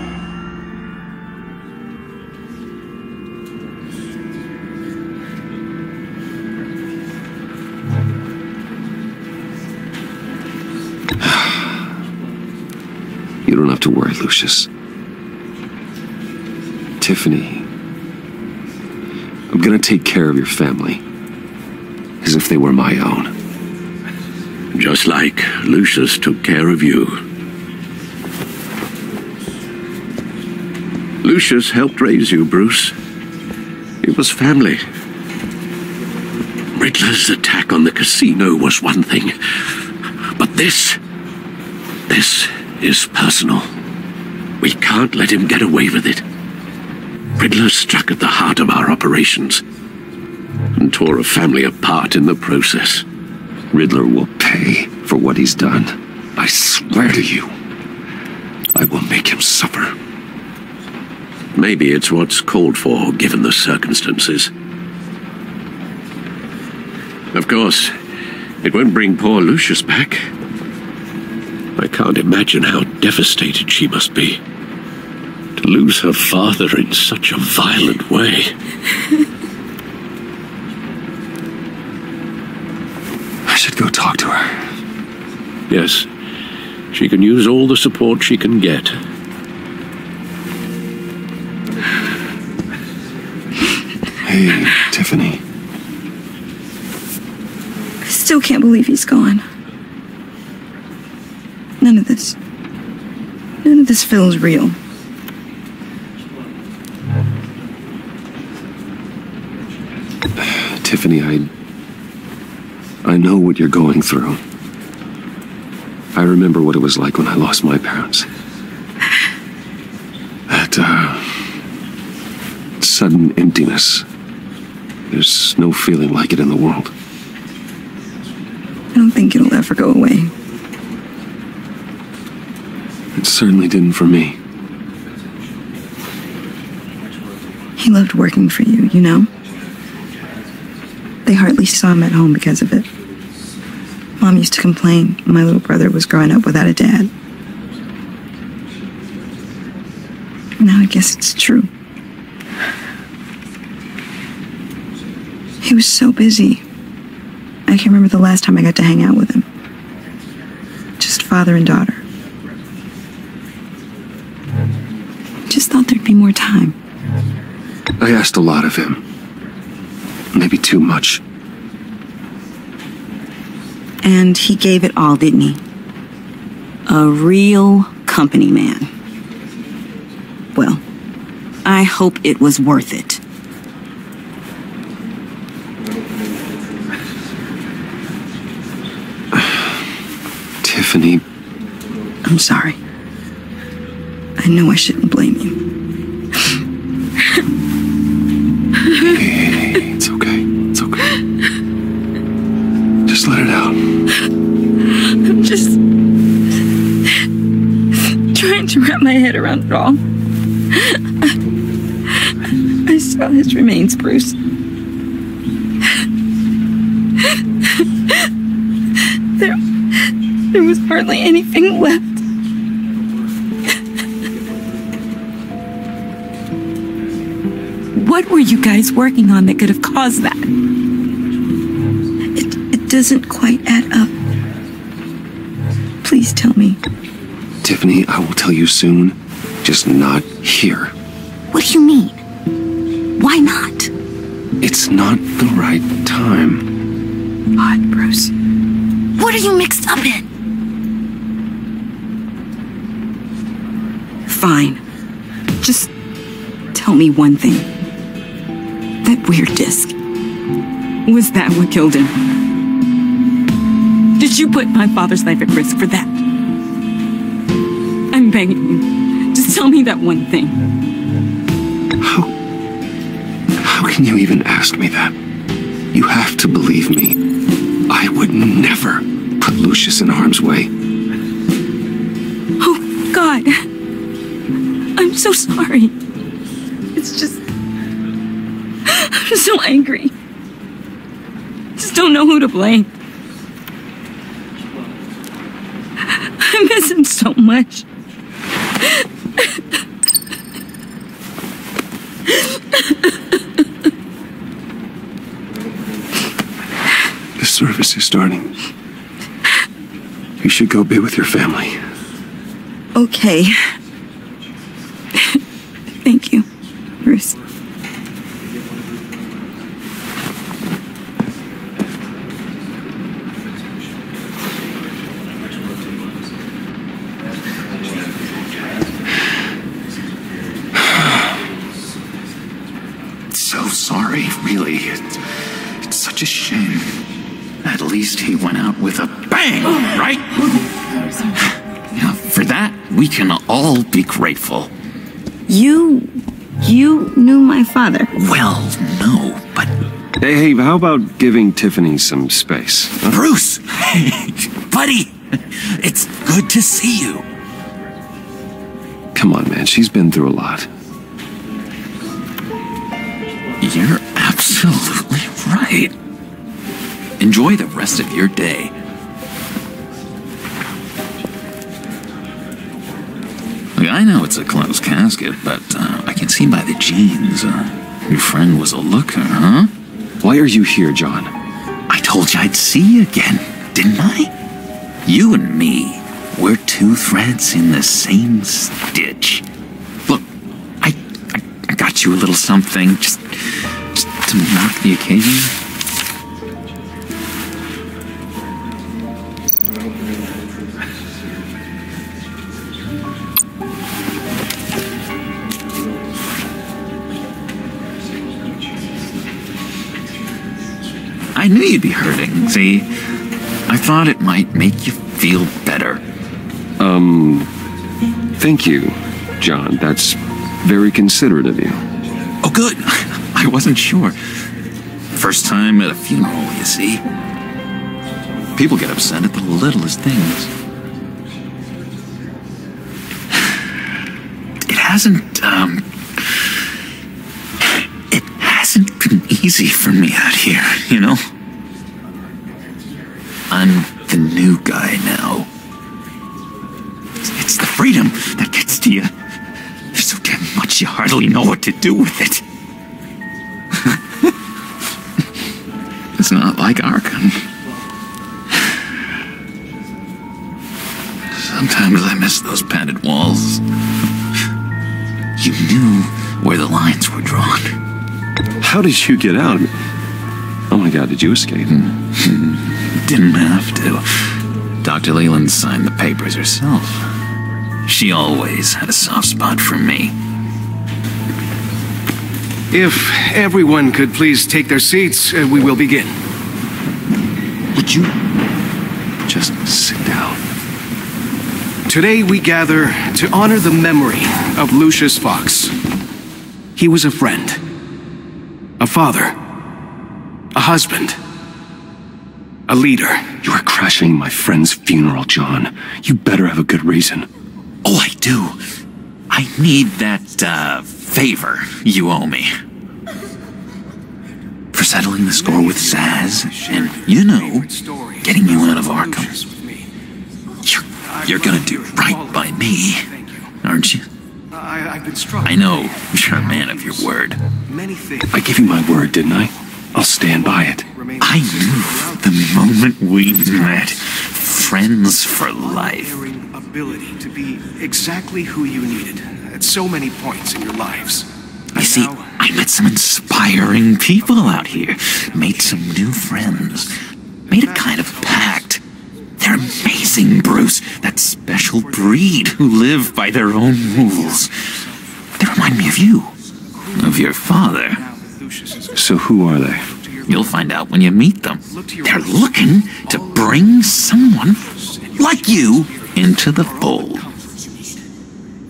You don't have to worry, Lucius. Tiffany, I'm gonna take care of your family as if they were my own. Just like Lucius took care of you. Lucius helped raise you, Bruce. It was family. Riddler's attack on the casino was one thing, but this is personal. We can't let him get away with it. Riddler struck at the heart of our operations and tore a family apart in the process. Riddler will pay for what he's done. I swear to you, I will make him suffer. Maybe it's what's called for, given the circumstances. Of course, it won't bring poor Lucius back. I can't imagine how devastated she must be. To lose her father in such a violent way. I should go talk to her. Yes, she can use all the support she can get. Hey, Tiffany. I still can't believe he's gone. None of this feels real. Tiffany, I know what you're going through. I remember what it was like when I lost my parents. That, sudden emptiness. There's no feeling like it in the world. I don't think it'll ever go away. It certainly didn't for me. He loved working for you, you know? They hardly saw him at home because of it. Mom used to complain my little brother was growing up without a dad. Now I guess it's true. He was so busy. I can't remember the last time I got to hang out with him. Just father and daughter. Just thought there'd be more time. I asked a lot of him. Maybe too much. And he gave it all, didn't he? A real company man. Well, I hope it was worth it. Tiffany. I'm sorry. I know I shouldn't blame you. Hey, it's okay. It's okay. Just let it out. I'm just trying to wrap my head around it all. I saw his remains, Bruce. There was hardly anything left. What were you guys working on that could have caused that? It doesn't quite add up. Please tell me. Tiffany, I will tell you soon. Just not here. What do you mean? Why not? It's not the right time. Odd, Bruce. What are you mixed up in? Fine. Just tell me one thing. That weird disc. Was that what killed him? Did you put my father's life at risk for that? I'm begging you. Just tell me that one thing. How can you even ask me that? You have to believe me. I would never put Lucius in harm's way. Oh, God. I'm so sorry. It's just... I'm so angry. Just don't know who to blame. I miss him so much. The service is starting. You should go be with your family. Okay. Thank you, Bruce. So sorry, really. It's such such a shame. At least he went out with a bang, right? Yeah, for that, we can all be grateful. You knew my father? Well, no, but... Hey, how about giving Tiffany some space? Huh? Bruce! Buddy! It's good to see you. Come on, man. She's been through a lot. You're absolutely right. Enjoy the rest of your day. Look, I know it's a closed casket, but I can see by the jeans, your friend was a looker, huh? Why are you here, John? I told you I'd see you again, didn't I? You and me, we're two threads in the same stitch. Look, I got you a little something, just to mark the occasion. I knew you'd be hurting, see? I thought it might make you feel better. Thank you, John. That's very considerate of you. Oh, good. I wasn't sure. First time at a funeral, you see? People get upset at the littlest things. It hasn't been easy for me out here, you know? I'm the new guy now. It's the freedom that gets to you. There's so damn much you hardly know what to do with it. It's not like Arkham. Sometimes I miss those padded walls. You knew where the lines were drawn. How did you get out? Oh my God, did you escape? Didn't have to. Dr. Leland signed the papers herself. She always had a soft spot for me. If everyone could please take their seats, we will begin. Would you just sit down? Today we gather to honor the memory of Lucius Fox. He was a friend, a father, a husband, a leader. You are crashing my friend's funeral, John. You better have a good reason. Oh, I do. I need that, favor you owe me. For settling the score with Zaz, and, you know, getting you out of Arkham. You're gonna do right by me, aren't you? I know you're a man of your word. I gave you my word, didn't I? I'll stand by it. I knew the moment we met. Friends for life. Ability to be exactly who you needed at so many points in your lives. You see, I met some inspiring people out here. Made some new friends. Made a kind of pact. They're amazing, Bruce. That special breed who live by their own rules. They remind me of you. Of your father. So who are they? You'll find out when you meet them. They're looking to bring someone like you into the fold.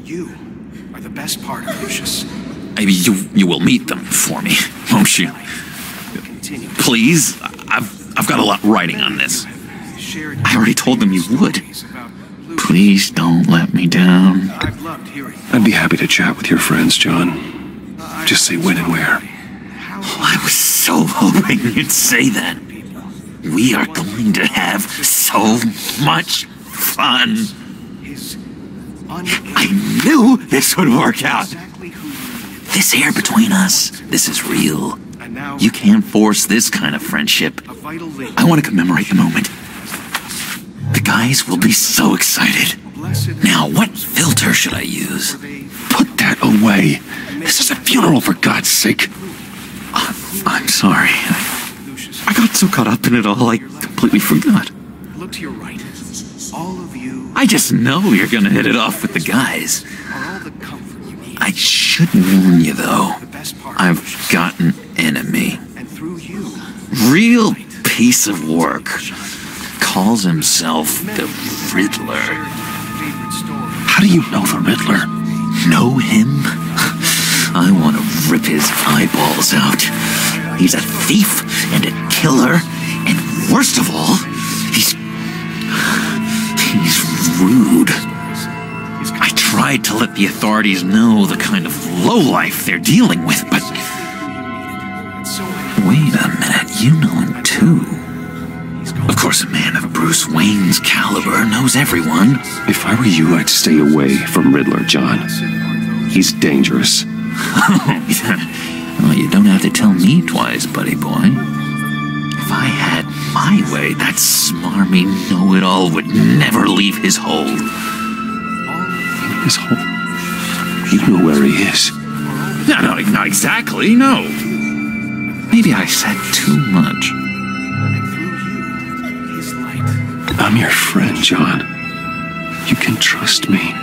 You are the best part of Lucius. Maybe you will meet them for me, won't you? Please, I've got a lot writing on this. I already told them you would. Please don't let me down. I'd be happy to chat with your friends, John. Just say when and where. Oh, I was so hoping you'd say that. We are going to have so much fun. I knew this would work out. This here between us, this is real. You can't force this kind of friendship. I want to commemorate the moment. The guys will be so excited. Now, what filter should I use? Put that away. This is a funeral, for God's sake. I'm sorry. I got so caught up in it all, I completely forgot. Look to your right. All of you. I just know you're gonna hit it off with the guys. I should warn you, though. I've got an enemy. And through you, Real piece of work. Calls himself the Riddler. How do you know the Riddler? Know him? I want to rip his eyeballs out. He's a thief and a killer, and worst of all, he's rude. I tried to let the authorities know the kind of lowlife they're dealing with, but... Wait a minute, you know him too. Of course, a man of Bruce Wayne's caliber knows everyone. If I were you, I'd stay away from Riddler, John. He's dangerous. Well, you don't have to tell me twice, buddy boy. If I had my way, that smarmy know-it-all would never leave his hold. His hold? You know where he is. No, not exactly, no. Maybe I said too much. I'm your friend, John. You can trust me.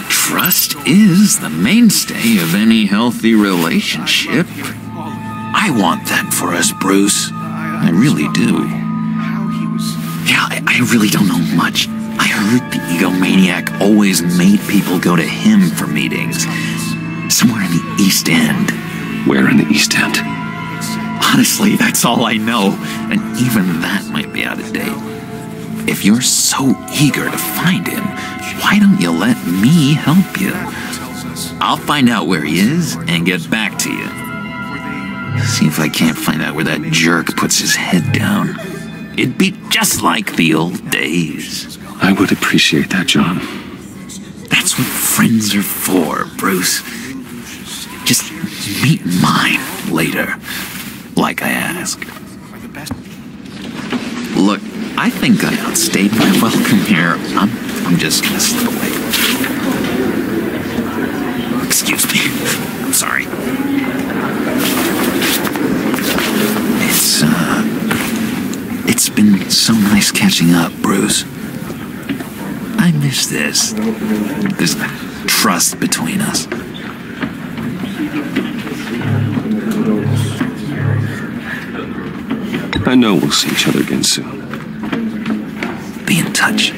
Trust is the mainstay of any healthy relationship. I want that for us, Bruce. I really do. Yeah, I really don't know much. I heard the egomaniac always made people go to him for meetings. Somewhere in the East End. Where in the East End? Honestly, that's all I know, and even that might be out of date. If you're so eager to find him, why don't you let me help you? I'll find out where he is and get back to you. See if I can't find out where that jerk puts his head down. It'd be just like the old days. I would appreciate that, John. That's what friends are for, Bruce. Just meet mine later, like I asked. Look, I think I outstayed my welcome here. I'm just gonna slip away. Excuse me. I'm sorry. It's been so nice catching up, Bruce. I miss this trust between us. I know we'll see each other again soon. Be in touch.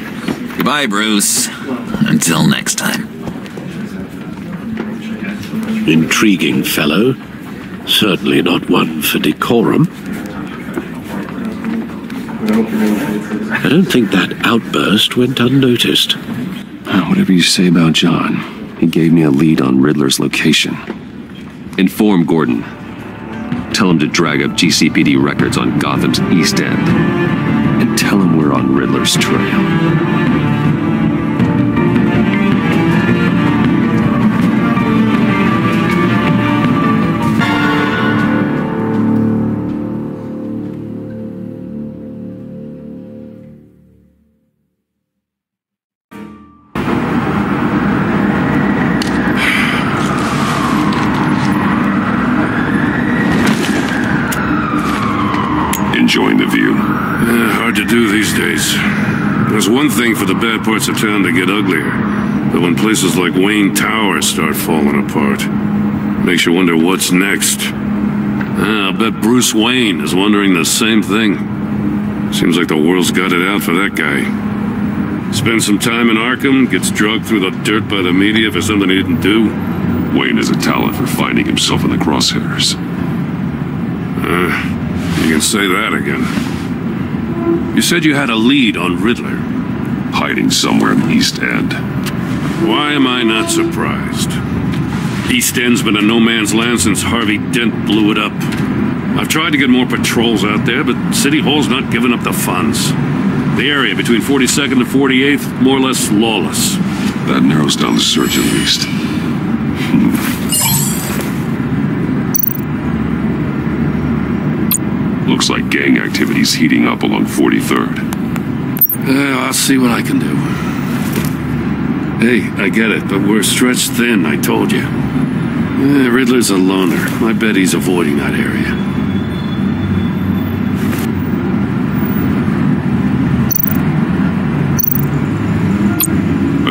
Goodbye, Bruce. Until next time. Intriguing fellow. Certainly not one for decorum. I don't think that outburst went unnoticed. Whatever you say about John, he gave me a lead on Riddler's location. Inform Gordon. Tell him to drag up GCPD records on Gotham's East End. And tell him we're on Riddler's trail. Enjoying the view? Hard to do these days. There's one thing for the bad parts of town to get uglier, but when places like Wayne Tower start falling apart, makes you wonder what's next. I'll bet Bruce Wayne is wondering the same thing. Seems like the world's got it out for that guy. Spends some time in Arkham, gets drugged through the dirt by the media for something he didn't do. Wayne has a talent for finding himself in the crosshairs. You can say that again. You said you had a lead on Riddler. Hiding somewhere in the East End. Why am I not surprised? East End's been a no-man's land since Harvey Dent blew it up. I've tried to get more patrols out there, but City Hall's not giving up the funds. The area between 42nd and 48th, more or less lawless. That narrows down the search at least. Looks like gang activity's heating up along 43rd. I'll see what I can do. Hey, I get it, but we're stretched thin, I told you. Riddler's a loner. I bet he's avoiding that area.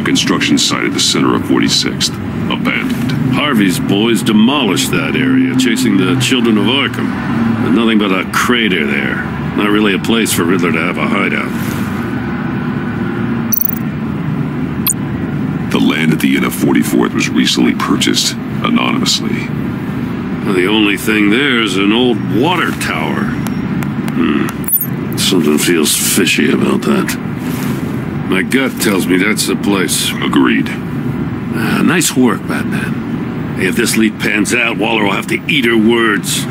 A construction site at the center of 46th. Abandoned. Harvey's boys demolished that area, chasing the children of Arkham. There's nothing but a crater there. Not really a place for Riddler to have a hideout. The land at the end of 44th was recently purchased anonymously. The only thing there is an old water tower. Something feels fishy about that. My gut tells me that's the place. Agreed. Nice work, Batman. Hey, if this lead pans out, Waller will have to eat her words.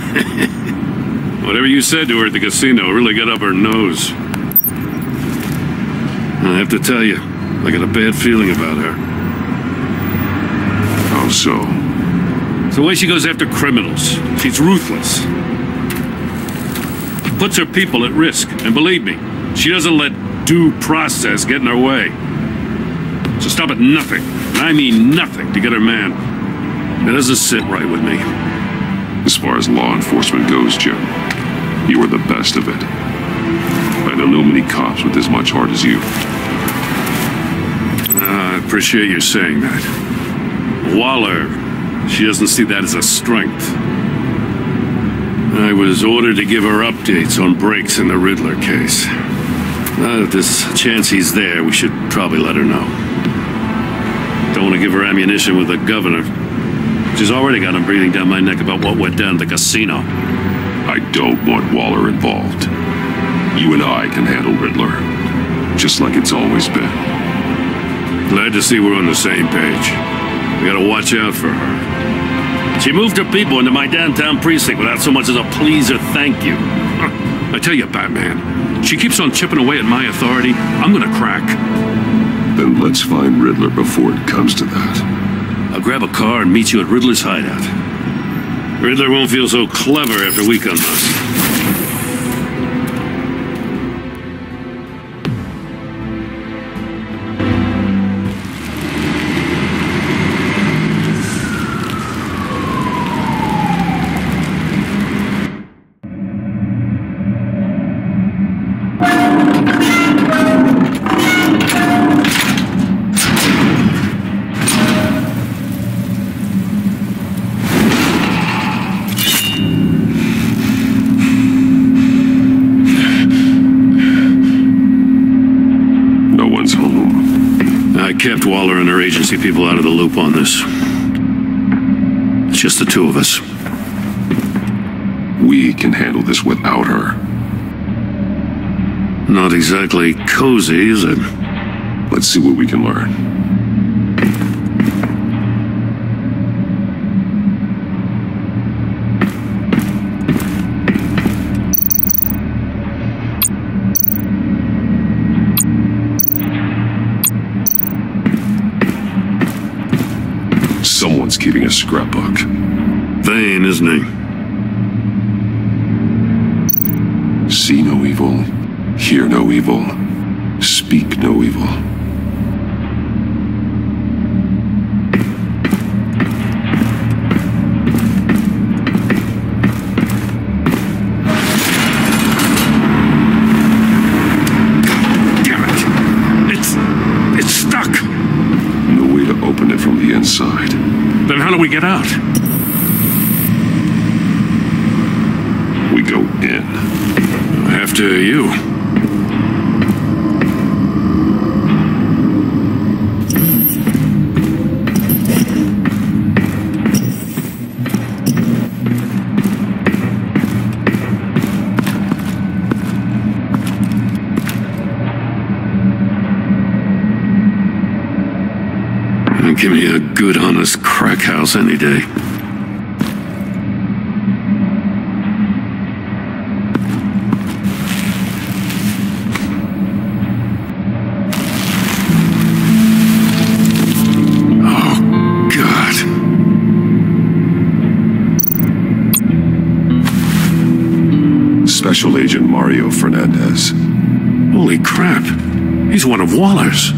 Whatever you said to her at the casino really got up her nose. I have to tell you, I got a bad feeling about her. How so? It's the way she goes after criminals. She's ruthless. Puts her people at risk, and believe me, she doesn't let due process get in her way. So stop at nothing, and I mean nothing, to get her man. It doesn't sit right with me. As far as law enforcement goes, Jim, you are the best of it. I don't know many cops with as much heart as you. I appreciate you saying that. Waller, she doesn't see that as a strength. I was ordered to give her updates on breaks in the Riddler case. If there's a chance he's there, we should probably let her know. Don't want to give her ammunition with the governor. She's already got him breathing down my neck about what went down at the casino. I don't want Waller involved. You and I can handle Riddler, just like it's always been. Glad to see we're on the same page. We gotta watch out for her. She moved her people into my downtown precinct without so much as a please or thank you. I tell you, Batman, she keeps on chipping away at my authority. I'm gonna crack. Then let's find Riddler before it comes to that. I'll grab a car and meet you at Riddler's hideout. Riddler won't feel so clever after we come us. Kept Waller and her agency people out of the loop on this. It's just the two of us. We can handle this without her. Not exactly cozy, is it? Let's see what we can learn. Someone's keeping a scrapbook. Vain, isn't he? See no evil, hear no evil, speak no evil. Damn it! It's stuck! No way to open it from the inside. Then how do we get out? We go in. After you. Give me a good, honest crack house any day. Oh, God. Special Agent Mario Fernandez. Holy crap. He's one of Waller's.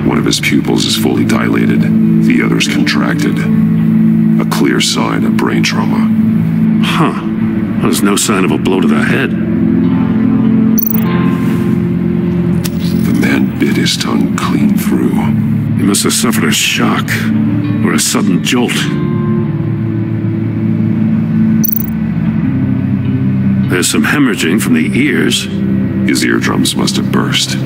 One of his pupils is fully dilated, the other's contracted. A clear sign of brain trauma. Huh. There's no sign of a blow to the head. The man bit his tongue clean through. He must have suffered a shock or a sudden jolt. There's some hemorrhaging from the ears. His eardrums must have burst.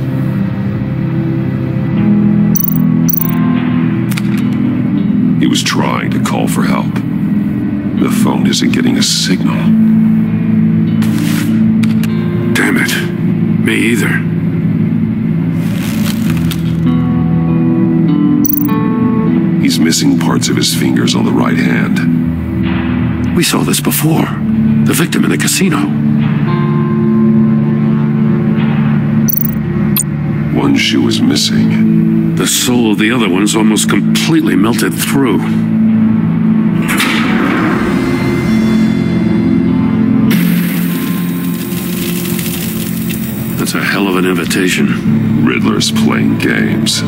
He was trying to call for help. The phone isn't getting a signal. Damn it. Me either. He's missing parts of his fingers on the right hand. We saw this before. The victim in the casino. One shoe is missing. The sole of the other one's almost completely melted through. That's a hell of an invitation. Riddler's playing games.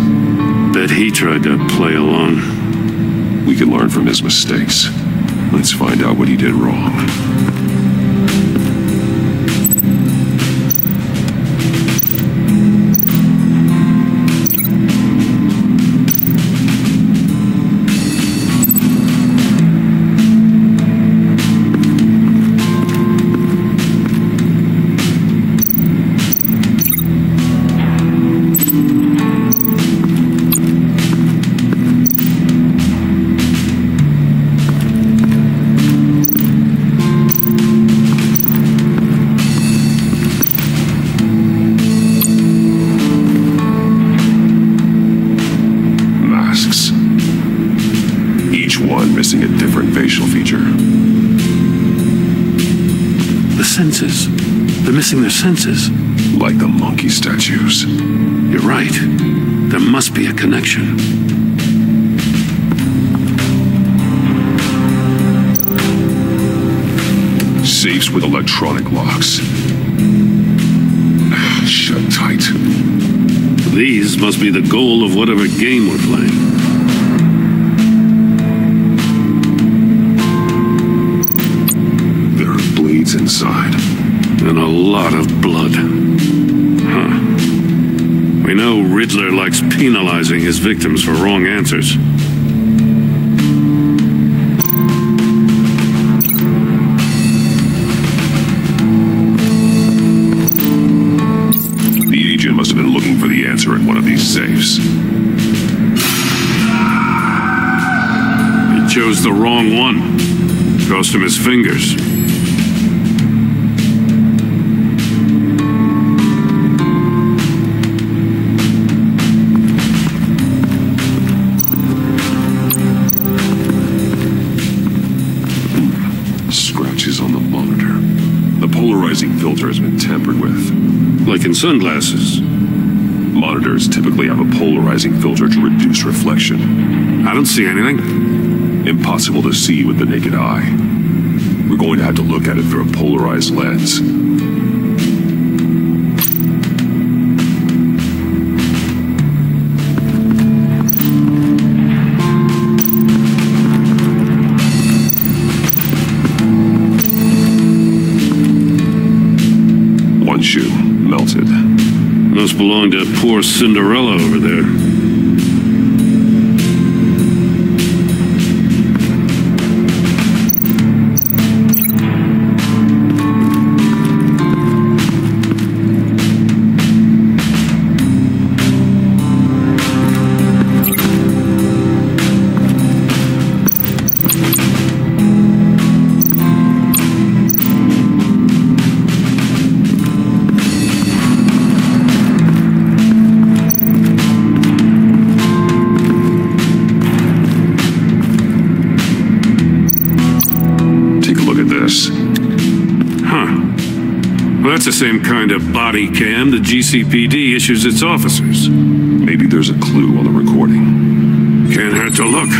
Bet he tried to play along. We can learn from his mistakes. Let's find out what he did wrong. Missing a different facial feature. The senses. They're missing their senses. Like the monkey statues. You're right. There must be a connection. Safes with electronic locks. Shut tight. These must be the goal of whatever game we're playing. Bleeds inside. And a lot of blood. Huh. We know Riddler likes penalizing his victims for wrong answers. The agent must have been looking for the answer in one of these safes. He chose the wrong one. Cost him his fingers. On the monitor. The polarizing filter has been tampered with. Like in sunglasses. Monitors typically have a polarizing filter to reduce reflection. I don't see anything. Impossible to see with the naked eye. We're going to have to look at it through a polarized lens. Shoe melted. Must belong to poor Cinderella over there. That's the same kind of body cam the GCPD issues its officers. Maybe there's a clue on the recording. Can't hurt to look.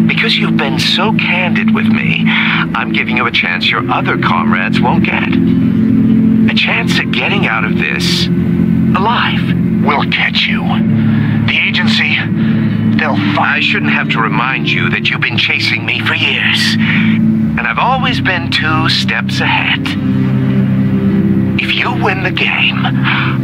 Because you've been so candid with me, I'm giving you a chance your other comrades won't get. A chance at getting out of this alive. We'll catch you. The agency, they'll find... I shouldn't have to remind you that you've been chasing me for years. And I've always been 2 steps ahead. win the game,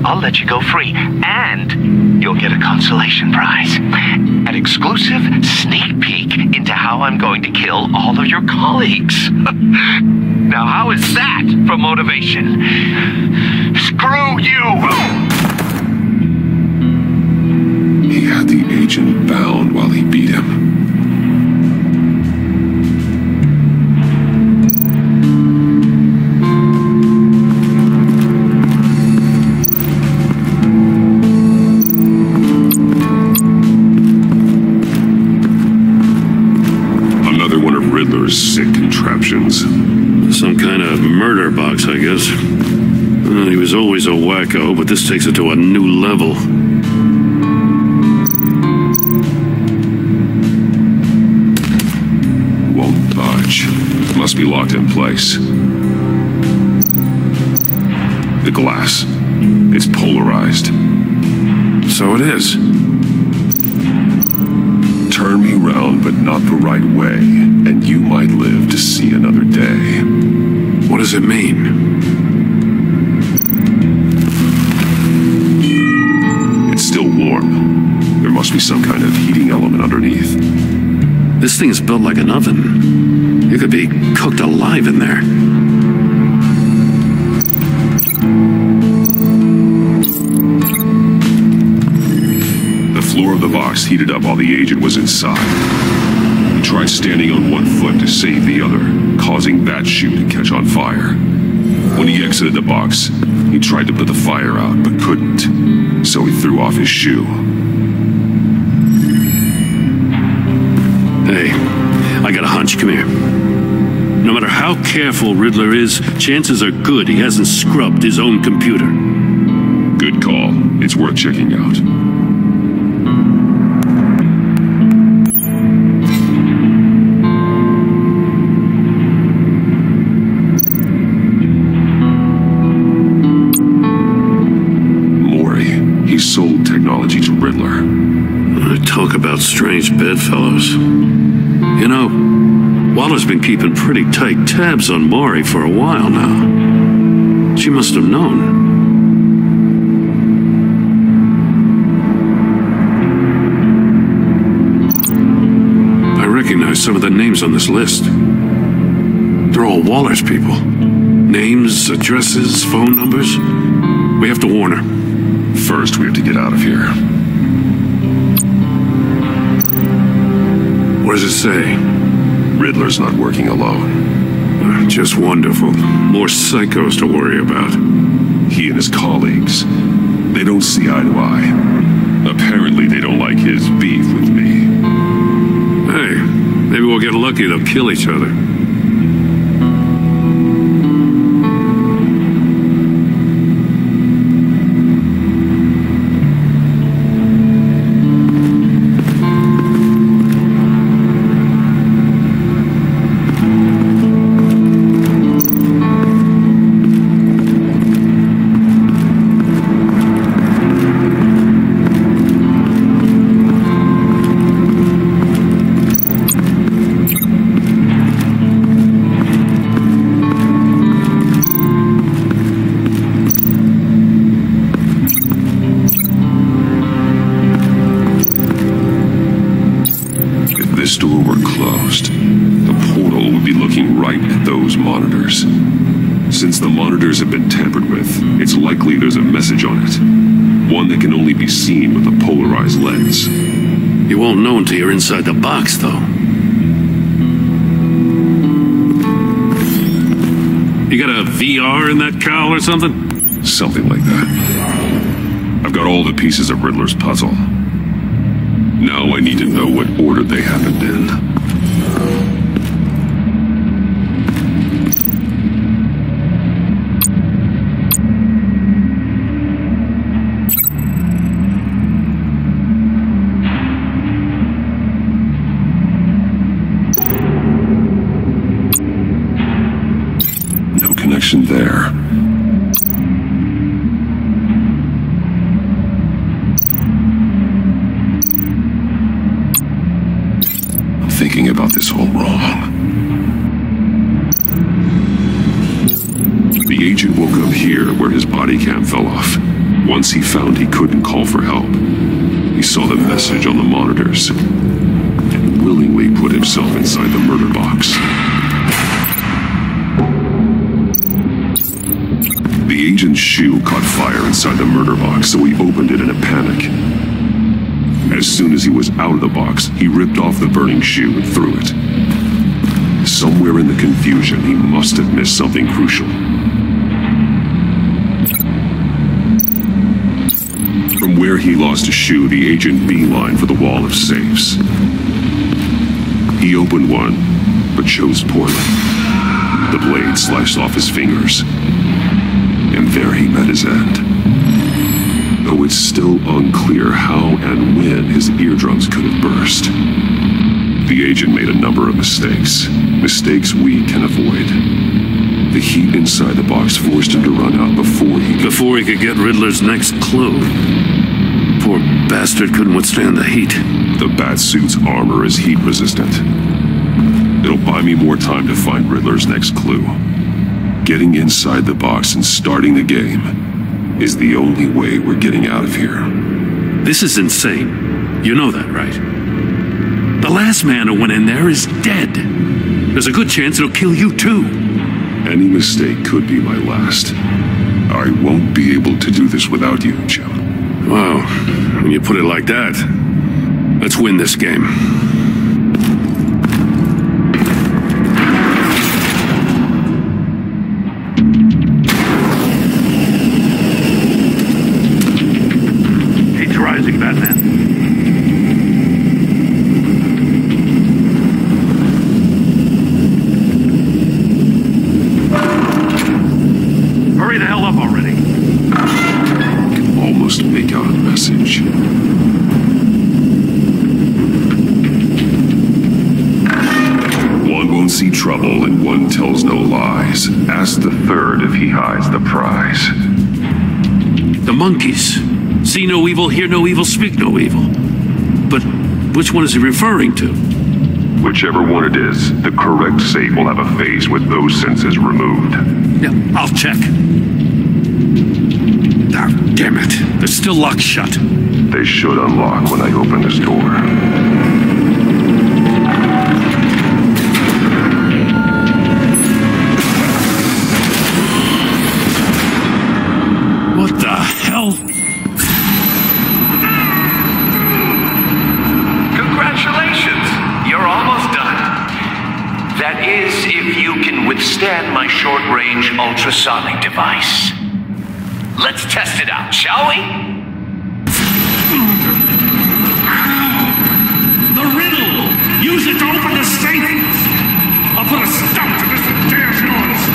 I'll let you go free, and you'll get a consolation prize. An exclusive sneak peek into how I'm going to kill all of your colleagues. Now, how is that for motivation? Screw you! He had the agent bound while he beat him. Another one of Riddler's sick contraptions. Some kind of murder box, I guess. He was always a wacko, but this takes it to a new level. Won't budge. Must be locked in place. The glass. It's polarized. So it is. Turn me round, but not the right way, and you might live to see another day. What does it mean? It's still warm. There must be some kind of heating element underneath. This thing is built like an oven. You could be cooked alive in there. The floor of the box heated up while the agent was inside. He tried standing on one foot to save the other, causing that shoe to catch on fire. When he exited the box, he tried to put the fire out, but couldn't, so he threw off his shoe. Hey, I got a hunch. Come here. No matter how careful Riddler is, chances are good he hasn't scrubbed his own computer. Good call. It's worth checking out. He sold technology to Riddler. Talk about strange bedfellows. You know, Waller's been keeping pretty tight tabs on Maury for a while now. She must have known. I recognize some of the names on this list. They're all Waller's people. Names, addresses, phone numbers. We have to warn her. First, we have to get out of here. What does it say? Riddler's not working alone. Just wonderful. More psychos to worry about. He and his colleagues, they don't see eye to eye. Apparently, they don't like his beef with me. Hey, maybe we'll get lucky they'll kill each other. this door were closed, the portal would be looking right at those monitors. Since the monitors have been tampered with, it's likely there's a message on it. One that can only be seen with a polarized lens. You won't know until you're inside the box, though. You got a VR in that cowl or something? Something like that. I've got all the pieces of Riddler's puzzle. Now I need to know what order they happened in. No connection there. Thinking about this all wrong. The The agent woke up here where his body cam fell off. Once he found he couldn't call for help, he saw the message on the monitors and willingly put himself inside the murder box. The agent's shoe caught fire inside the murder box, so he opened it in a panic. As soon as he was out of the box, he ripped off the burning shoe and threw it. Somewhere in the confusion, he must have missed something crucial. From where he lost a shoe, the agent beelined for the wall of safes. He opened one, but chose poorly. The blade sliced off his fingers, and there he met his end. Though it's still unclear how and when his eardrums could have burst. The agent made a number of mistakes. Mistakes we can avoid. The heat inside the box forced him to run out before he could get Riddler's next clue. Poor bastard couldn't withstand the heat. The Batsuit's armor is heat resistant. It'll buy me more time to find Riddler's next clue. Getting inside the box and starting the game is the only way we're getting out of here. This is insane. You know that, right? The last man who went in there is dead. There's a good chance it'll kill you too. Any mistake could be my last. I won't be able to do this without you, Jim. Wow, when you put it like that, let's win this game. Heat's rising, Batman. Hurry the hell up already. Almost make out a message. One won't see trouble and one tells no lies. Ask the third if he hides the prize. The monkeys. See no evil, hear no evil, speak no evil. But which one is he referring to? Whichever one it is, the correct safe will have a phase with those senses removed. Yeah, I'll check. Ah, damn it. They're still locked shut. They should unlock when I open this door. What the hell? Congratulations! You're almost done. That is, if you can withstand my short-range ultrasonic device. Let's test it out, shall we? The riddle! Use it to open the safe! I'll put a stop to this damn noise!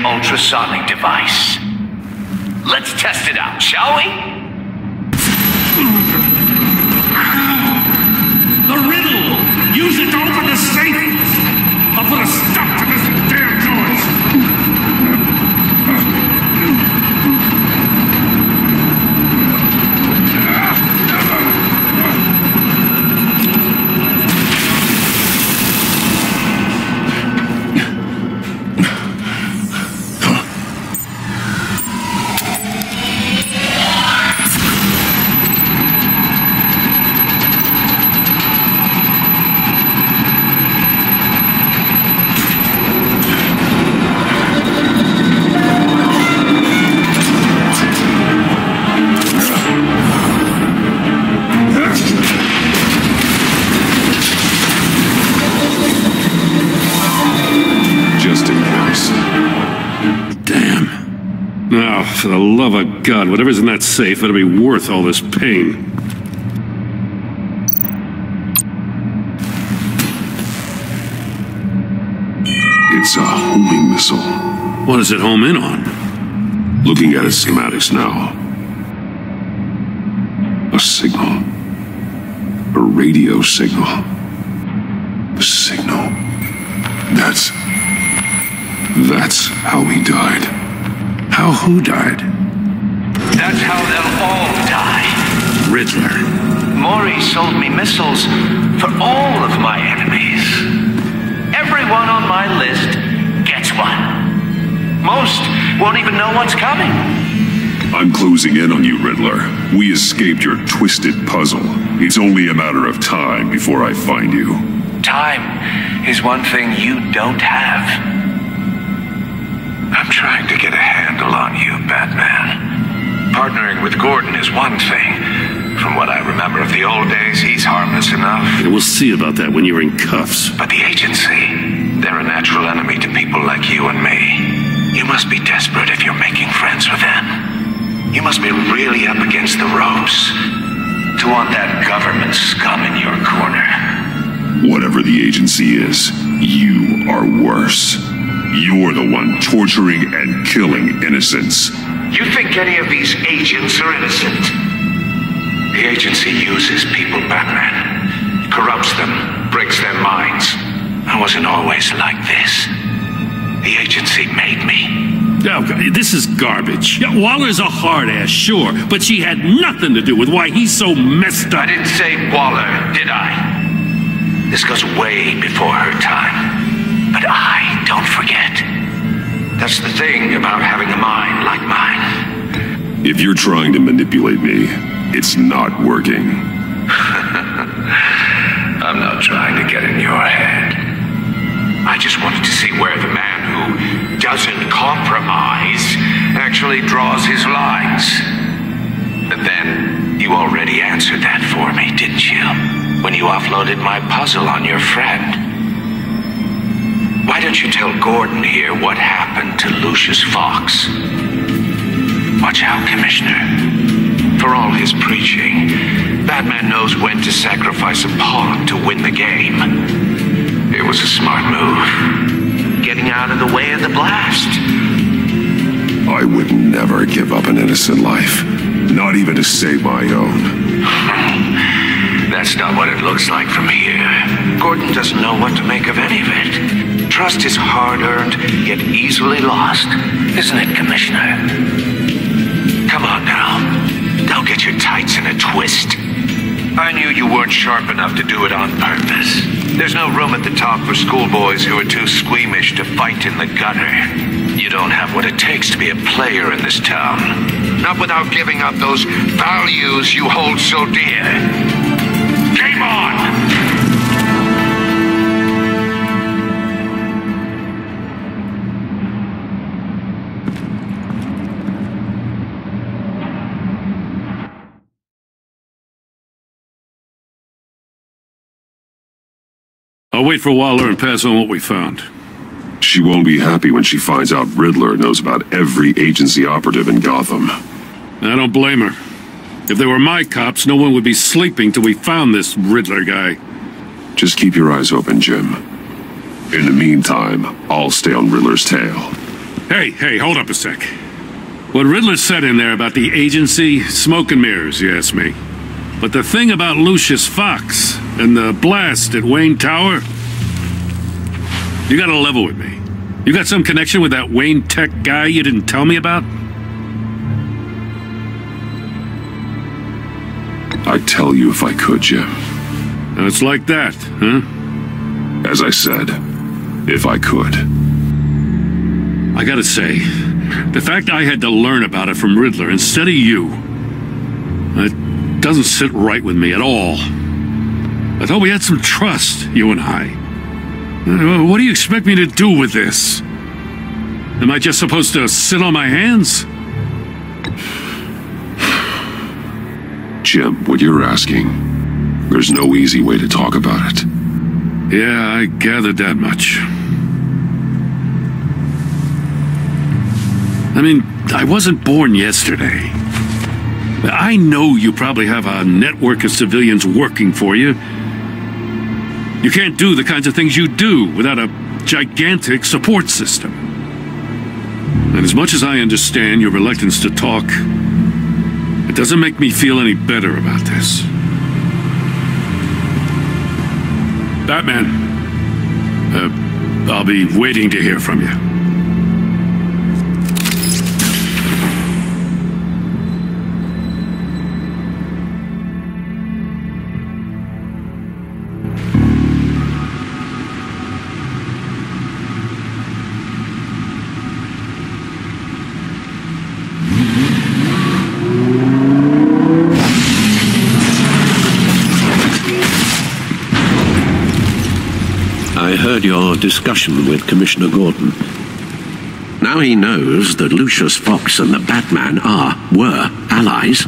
Ultrasonic device. Let's test it out, shall we? The riddle! Use it to open the safe! I'll put a stop to this damn noise! Now, for the love of God, whatever's in that safe better be worth all this pain. It's a homing missile. What does it home in on? Looking at its schematics now. A signal. A radio signal. A signal. That's how he died. How who died? That's how they'll all die. Riddler. Maury sold me missiles for all of my enemies. Everyone on my list gets one. Most won't even know what's coming. I'm closing in on you, Riddler. We escaped your twisted puzzle. It's only a matter of time before I find you. Time is one thing you don't have. I'm trying to get a handle on you, Batman. Partnering with Gordon is one thing. From what I remember of the old days, he's harmless enough. Yeah, we'll see about that when you're in cuffs. But the agency, they're a natural enemy to people like you and me. You must be desperate if you're making friends with them. You must be really up against the ropes to want that government scum in your corner. Whatever the agency is, you are worse. You're the one torturing and killing innocents. You think any of these agents are innocent? The agency uses people, Batman. Corrupts them, breaks their minds. I wasn't always like this. The agency made me. Oh, this is garbage. Yeah, Waller's a hard-ass, sure, but she had nothing to do with why he's so messed up. I didn't say Waller, did I? This goes way before her time. But I don't forget. That's the thing about having a mind like mine. If you're trying to manipulate me, it's not working. I'm not trying to get in your head. I just wanted to see where the man who doesn't compromise actually draws his lines. But then, you already answered that for me, didn't you? When you offloaded my puzzle on your friend. Why don't you tell Gordon here what happened to Lucius Fox? Watch out, Commissioner. For all his preaching, Batman knows when to sacrifice a pawn to win the game. It was a smart move. Getting out of the way of the blast. I would never give up an innocent life. Not even to save my own. That's not what it looks like from here. Gordon doesn't know what to make of any of it. Trust is hard-earned, yet easily lost. Isn't it, Commissioner? Come on now. Don't get your tights in a twist. I knew you weren't sharp enough to do it on purpose. There's no room at the top for schoolboys who are too squeamish to fight in the gutter. You don't have what it takes to be a player in this town. Not without giving up those values you hold so dear. Game on! I'll wait for Waller and pass on what we found. She won't be happy when she finds out Riddler knows about every agency operative in Gotham. I don't blame her. If they were my cops, no one would be sleeping till we found this Riddler guy. Just keep your eyes open, Jim. In the meantime, I'll stay on Riddler's tail. Hey, hold up a sec. What Riddler said in there about the agency, smoke and mirrors, you ask me. But the thing about Lucius Fox and the blast at Wayne Tower, you gotta level with me. You got some connection with that Wayne Tech guy you didn't tell me about? I'd tell you if I could, Jim. It's like that, huh? As I said, if I could. I gotta say, the fact I had to learn about it from Riddler instead of you, it doesn't sit right with me at all. I thought we had some trust, you and I. What do you expect me to do with this? Am I just supposed to sit on my hands? Jim, what you're asking, there's no easy way to talk about it. Yeah, I gathered that much. I mean, I wasn't born yesterday. I know you probably have a network of civilians working for you. You can't do the kinds of things you do without a gigantic support system. And as much as I understand your reluctance to talk, it doesn't make me feel any better about this. Batman, I'll be waiting to hear from you. I heard your discussion with Commissioner Gordon. Now he knows that Lucius Fox and the Batman were allies.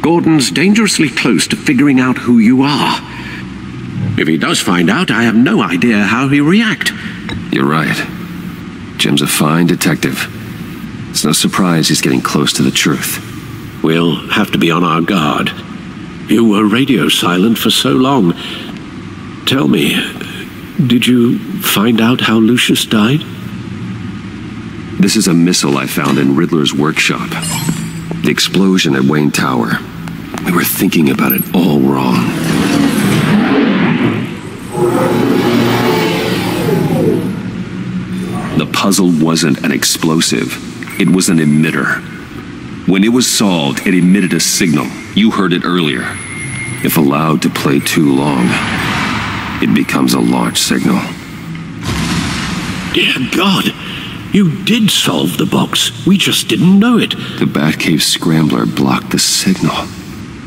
Gordon's dangerously close to figuring out who you are. If he does find out, I have no idea how he'll react. You're right. Jim's a fine detective. It's no surprise he's getting close to the truth. We'll have to be on our guard. You were radio silent for so long. Tell me, did you find out how Lucius died? This is a missile I found in Riddler's workshop. The explosion at Wayne Tower. We were thinking about it all wrong. The puzzle wasn't an explosive. It was an emitter. When it was solved, it emitted a signal. You heard it earlier. If allowed to play too long, it becomes a launch signal. Dear God, you did solve the box. We just didn't know it. The Batcave scrambler blocked the signal.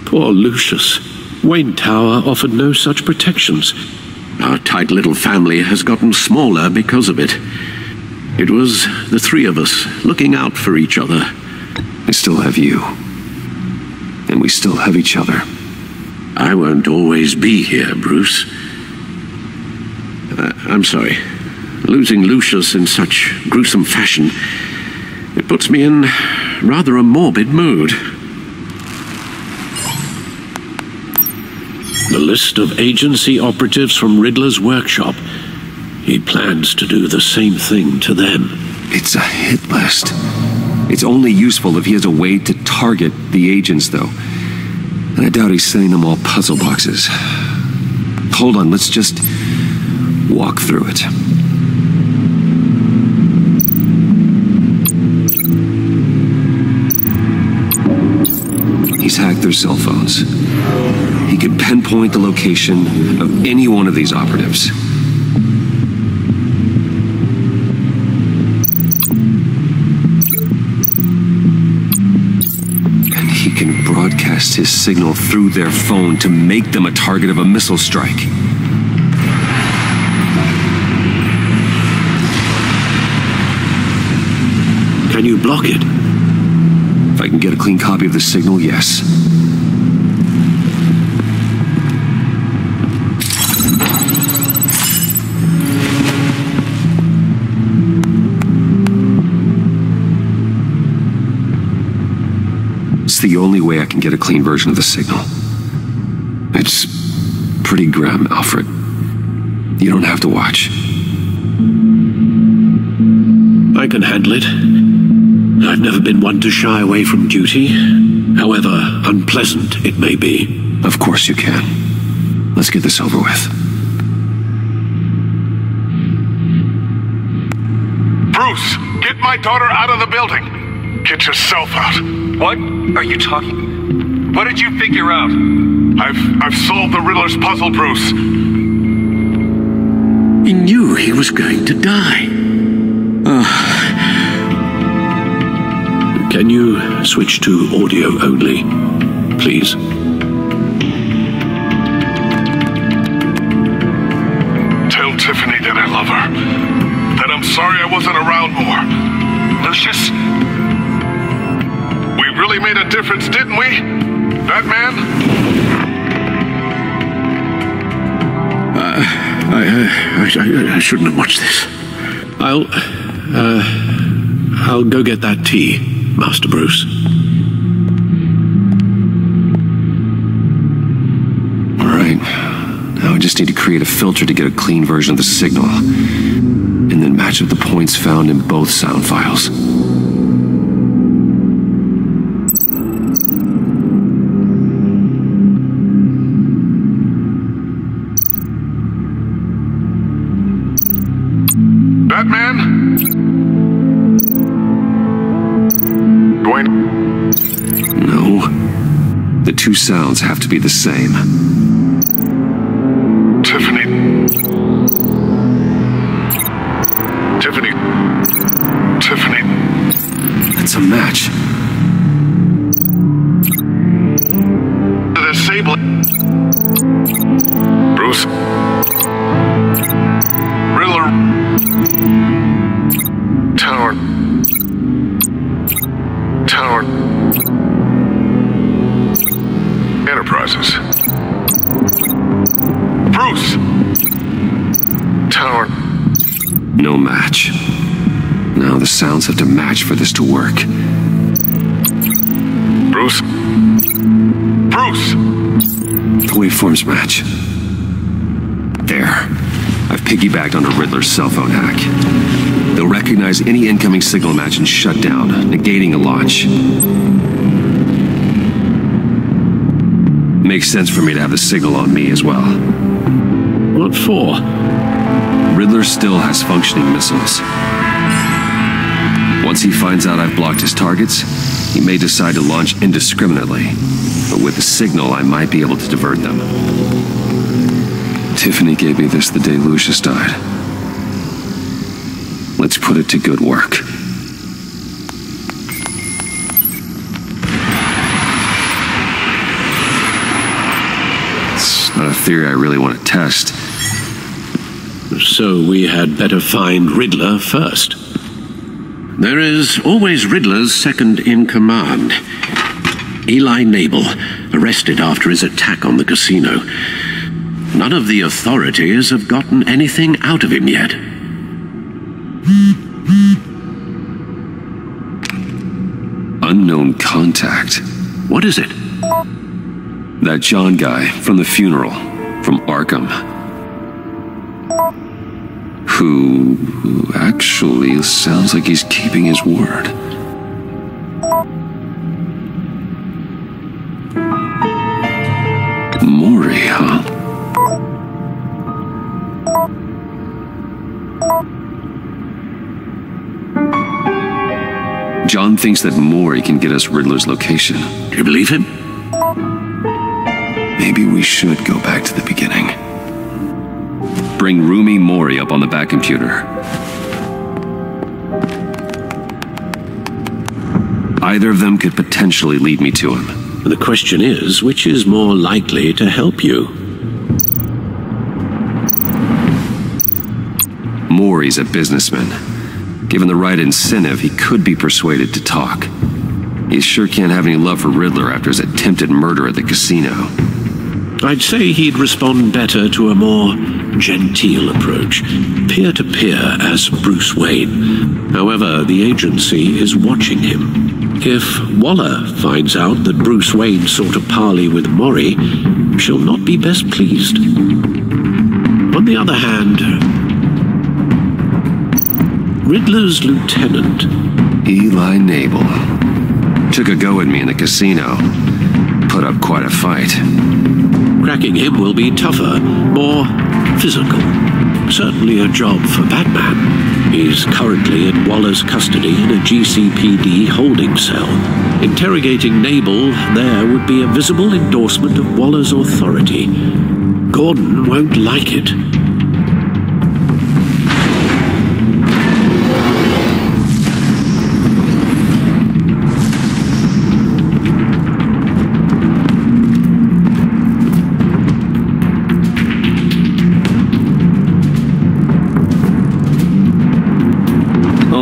Poor Lucius. Wayne Tower offered no such protections. Our tight little family has gotten smaller because of it. It was the three of us looking out for each other. I still have you. And we still have each other. I won't always be here, Bruce. I'm sorry. Losing Lucius in such gruesome fashion, it puts me in rather a morbid mood. The list of agency operatives from Riddler's workshop. He plans to do the same thing to them. It's a hit list. It's only useful if he has a way to target the agents, though. And I doubt he's sending them all puzzle boxes. Hold on, let's just walk through it. He's hacked their cell phones. He could pinpoint the location of any one of these operatives. And he can broadcast his signal through their phone to make them a target of a missile strike. Can you block it? If I can get a clean copy of the signal, yes. It's the only way I can get a clean version of the signal. It's pretty grim, Alfred. You don't have to watch. I can handle it. I've never been one to shy away from duty, however unpleasant it may be. Of course you can. Let's get this over with. Bruce, get my daughter out of the building. Get yourself out. What are you talking? What did you figure out? I've solved the Riddler's puzzle, Bruce. He knew he was going to die. Can you switch to audio only, please? Tell Tiffany that I love her. That I'm sorry I wasn't around more. Lucius? We really made a difference, didn't we? Batman? I shouldn't have watched this. I'll go get that tea, Master Bruce. All right. Now I just need to create a filter to get a clean version of the signal, and then match up the points found in both sound files. Batman? Dwayne? No. The two sounds have to be the same. Tiffany. Tiffany. Tiffany. That's a match. The sable. Bruce. Riddler. Tower. Tower. Enterprises. Bruce! Tower. No match. Now the sounds have to match for this to work. Bruce? Bruce! The waveforms match. There. I've piggybacked onto Riddler's cell phone hack. They'll recognize any incoming signal match and shut down, negating a launch. Makes sense for me to have the signal on me as well. What for? Riddler still has functioning missiles. Once he finds out I've blocked his targets, he may decide to launch indiscriminately. But with the signal, I might be able to divert them. Tiffany gave me this the day Lucius died. Let's put it to good work. It's not a theory I really want to test. So we had better find Riddler first. There is always Riddler's second-in-command. Eli Nabel, arrested after his attack on the casino. None of the authorities have gotten anything out of him yet. Unknown contact. What is it? That John guy from the funeral, from Arkham. Who actually sounds like he's keeping his word. Maury, huh? John thinks that Maury can get us Riddler's location. Do you believe him? Maybe we should go back to the beginning. Bring Rumi Mori up on the back computer. Either of them could potentially lead me to him. The question is, which is more likely to help you? Mori's a businessman. Given the right incentive, he could be persuaded to talk. He sure can't have any love for Riddler after his attempted murder at the casino. I'd say he'd respond better to a more genteel approach, peer-to-peer as Bruce Wayne. However, the agency is watching him. If Waller finds out that Bruce Wayne sought a parley with Mori, she'll not be best pleased. On the other hand, Riddler's lieutenant, Eli Nabel, took a go at me in the casino. Put up quite a fight. Cracking him will be tougher, more physical. Certainly a job for Batman. He's currently in Waller's custody in a GCPD holding cell. Interrogating Nabel there would be a visible endorsement of Waller's authority. Gordon won't like it.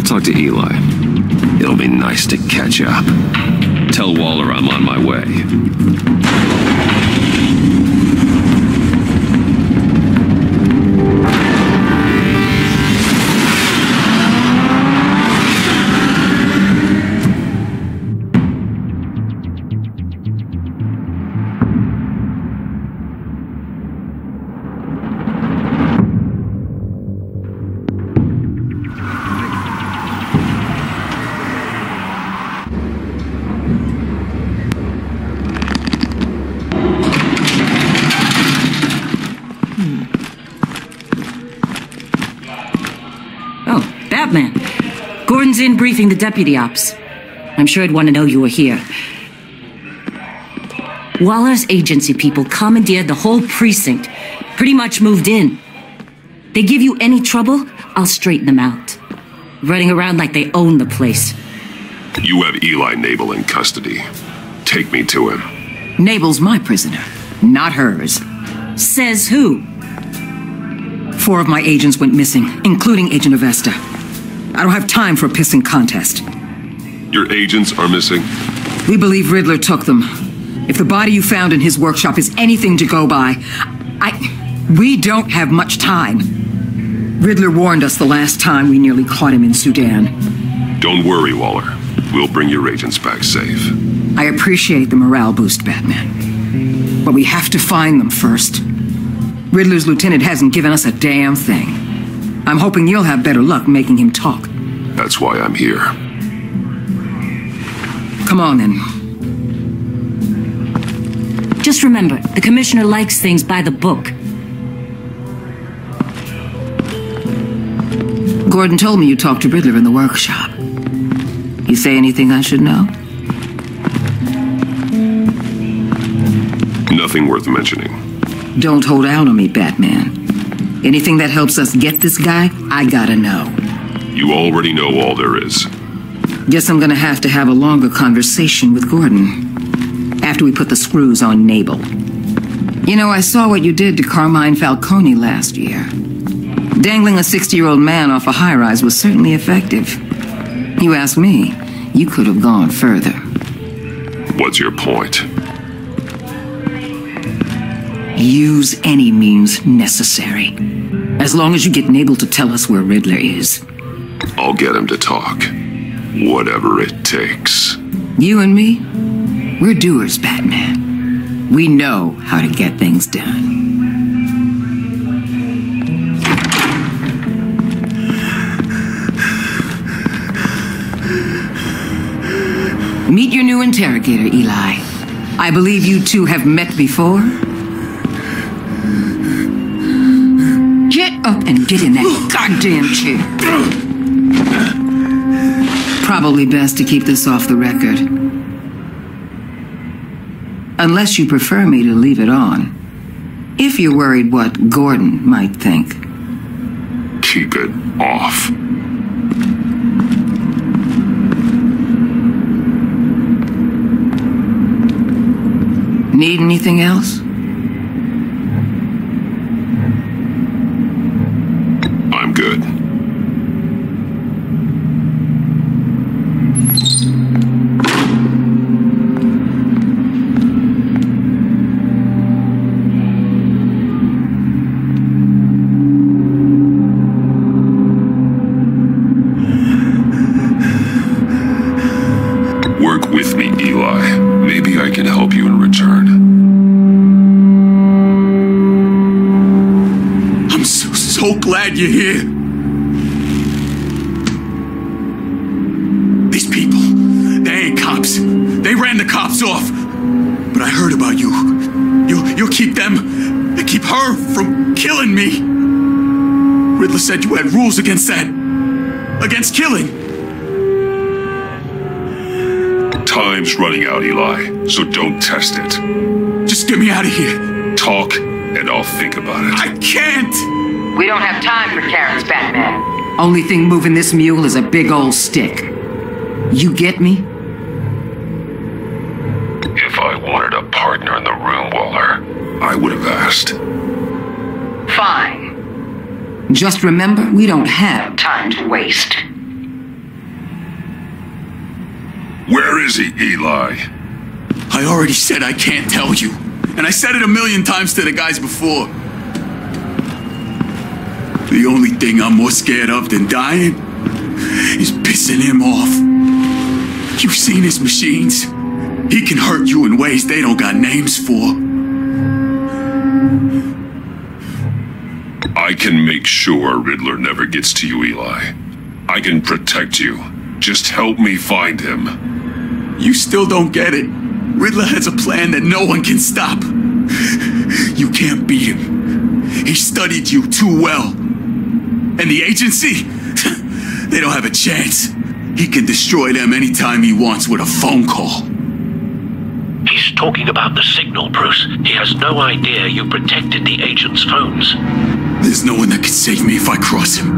Talk to Eli. It'll be nice to catch up. Tell Waller I'm on my way. Batman. Gordon's in briefing the deputy ops. I'm sure he'd want to know you were here. Waller's agency people commandeered the whole precinct. Pretty much moved in. They give you any trouble, I'll straighten them out. Running around like they own the place. You have Eli Nabel in custody. Take me to him. Nabel's my prisoner, not hers. Says who? 4 of my agents went missing, including Agent Avesta. I don't have time for a pissing contest. Your agents are missing? We believe Riddler took them. If the body you found in his workshop is anything to go by, we don't have much time. Riddler warned us the last time we nearly caught him in Sudan. Don't worry, Waller. We'll bring your agents back safe. I appreciate the morale boost, Batman. But we have to find them first. Riddler's lieutenant hasn't given us a damn thing. I'm hoping you'll have better luck making him talk. That's why I'm here. Come on, then. Just remember, the commissioner likes things by the book. Gordon told me you talked to Riddler in the workshop. You say anything I should know? Nothing worth mentioning. Don't hold out on me, Batman. Anything that helps us get this guy, I gotta know. You already know all there is. Guess I'm gonna have to have a longer conversation with Gordon. After we put the screws on Nabel. You know, I saw what you did to Carmine Falcone last year. Dangling a 60-year-old man off a high-rise was certainly effective. You ask me, you could have gone further. What's your point? Use any means necessary. As long as you get Nabel to tell us where Riddler is. I'll get him to talk. Whatever it takes. You and me, we're doers, Batman. We know how to get things done. Meet your new interrogator, Eli. I believe you two have met before? Get up and get in that goddamn chair. Probably best to keep this off the record. Unless you prefer me to leave it on. If you're worried what Gordon might think. Keep it off. Need anything else? I'm good. Work with me, Eli. Maybe I can help you in return. I'm so glad you're here. These people, they ain't cops. They ran the cops off. But I heard about you. You'll keep them, keep her from killing me. Riddler said you had rules against that. Against killing. Time's running out, Eli, so don't test it. Just get me out of here. Talk, and I'll think about it. I can't! We don't have time for Karen's, Batman. Only thing moving this mule is a big old stick. You get me? If I wanted a partner in the room, Waller, I would have asked. Fine. Just remember, we don't have time to waste. Where is he, Eli? I already said I can't tell you. And I said it 1,000,000 times to the guys before. The only thing I'm more scared of than dying is pissing him off. You've seen his machines. He can hurt you in ways they don't got names for. I can make sure Riddler never gets to you, Eli. I can protect you. Just help me find him. You still don't get it. Riddler has a plan that no one can stop. You can't beat him. He studied you too well. And the agency? They don't have a chance. He can destroy them anytime he wants with a phone call. He's talking about the signal, Bruce. He has no idea you protected the agent's phones. There's no one that can save me if I cross him.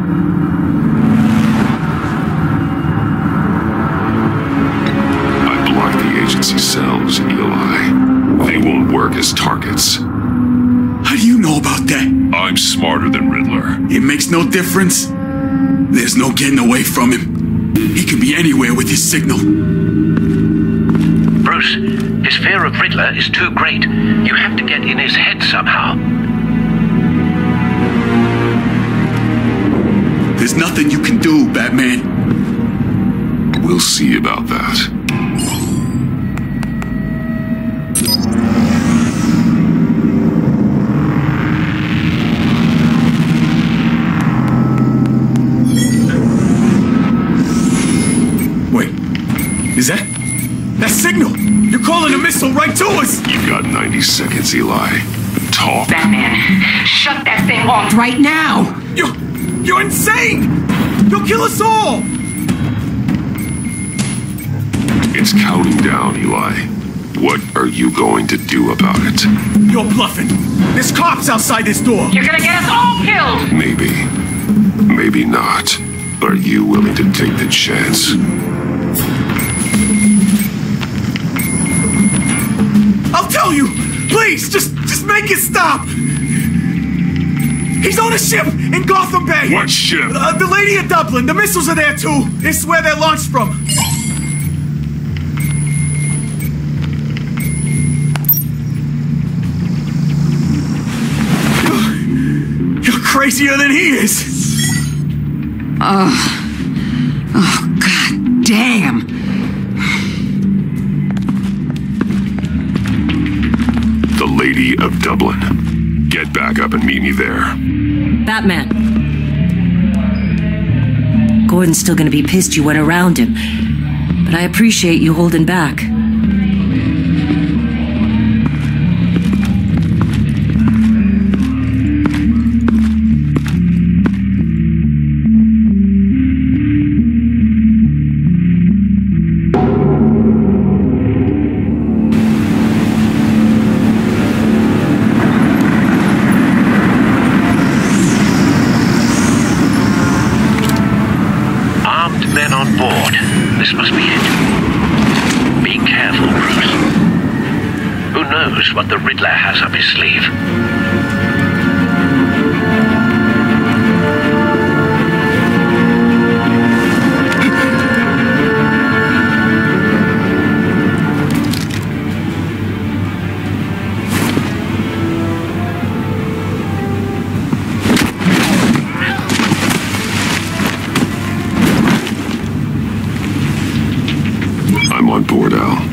I blocked the agency cells, Eli. They won't work as targets. How do you know about that? I'm smarter than Riddler. It makes no difference. There's no getting away from him. He can be anywhere with his signal. Bruce, his fear of Riddler is too great. You have to get in his head somehow. There's nothing you can do, Batman. We'll see about that. Wait, is that signal? You're calling a missile right to us! You got 90 seconds, Eli. Talk. Batman, shut that thing off right now! You're insane! You'll kill us all! It's counting down, Eli. What are you going to do about it? You're bluffing. There's cops outside this door. You're gonna get us all killed! Maybe. Maybe not. Are you willing to take the chance? I'll tell you! Please, just make it stop! He's on a ship in Gotham Bay! What ship? The Lady of Dublin. The missiles are there, too. This is where they're launched from. You're crazier than he is! Oh, god damn! The Lady of Dublin. Get back up and meet me there. Batman. Gordon's still gonna be pissed you went around him, but I appreciate you holding back. This must be it. Be careful, Bruce. Who knows what the Riddler has up his sleeve?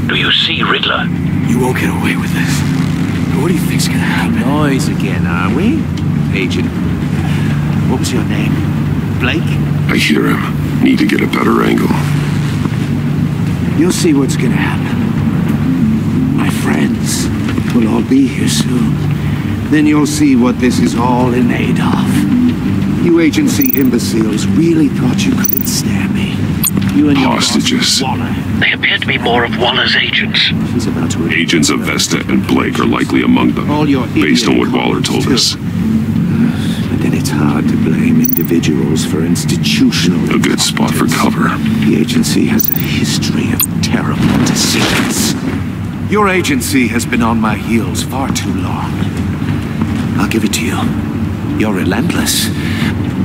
Do you see Riddler? You won't get away with this. What do you think's gonna happen? Noise again, are we? Agent, what was your name? Blake? I hear him. Need to get a better angle. You'll see what's gonna happen. My friends will all be here soon. Then you'll see what this is all in aid of. You agency imbeciles really thought you could ensnare me. You and your hostages. They appear to be more of Waller's agents. She's about to Agents of Vesta and Blake are likely among them, based on what Waller told us. But then it's hard to blame individuals for institutional... A good spot for cover. The agency has a history of terrible decisions. Your agency has been on my heels far too long. I'll give it to you. You're relentless.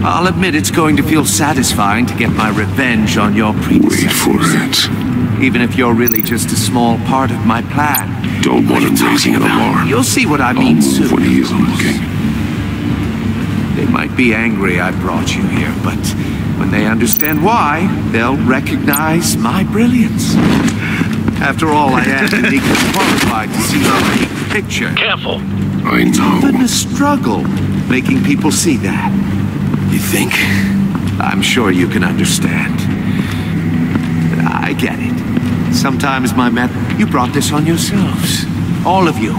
I'll admit it's going to feel satisfying to get my revenge on your predecessors. Wait for it. Even if you're really just a small part of my plan. Don't want him raising an alarm. You'll see what I mean soon. When he isn't looking. They might be angry I brought you here, but when they understand why, they'll recognize my brilliance. After all, I am uniquely qualified to see the big picture. Careful. I know. It's been a struggle making people see that. You think? I'm sure you can understand. I get it. Sometimes my men... You brought this on yourselves. All of you.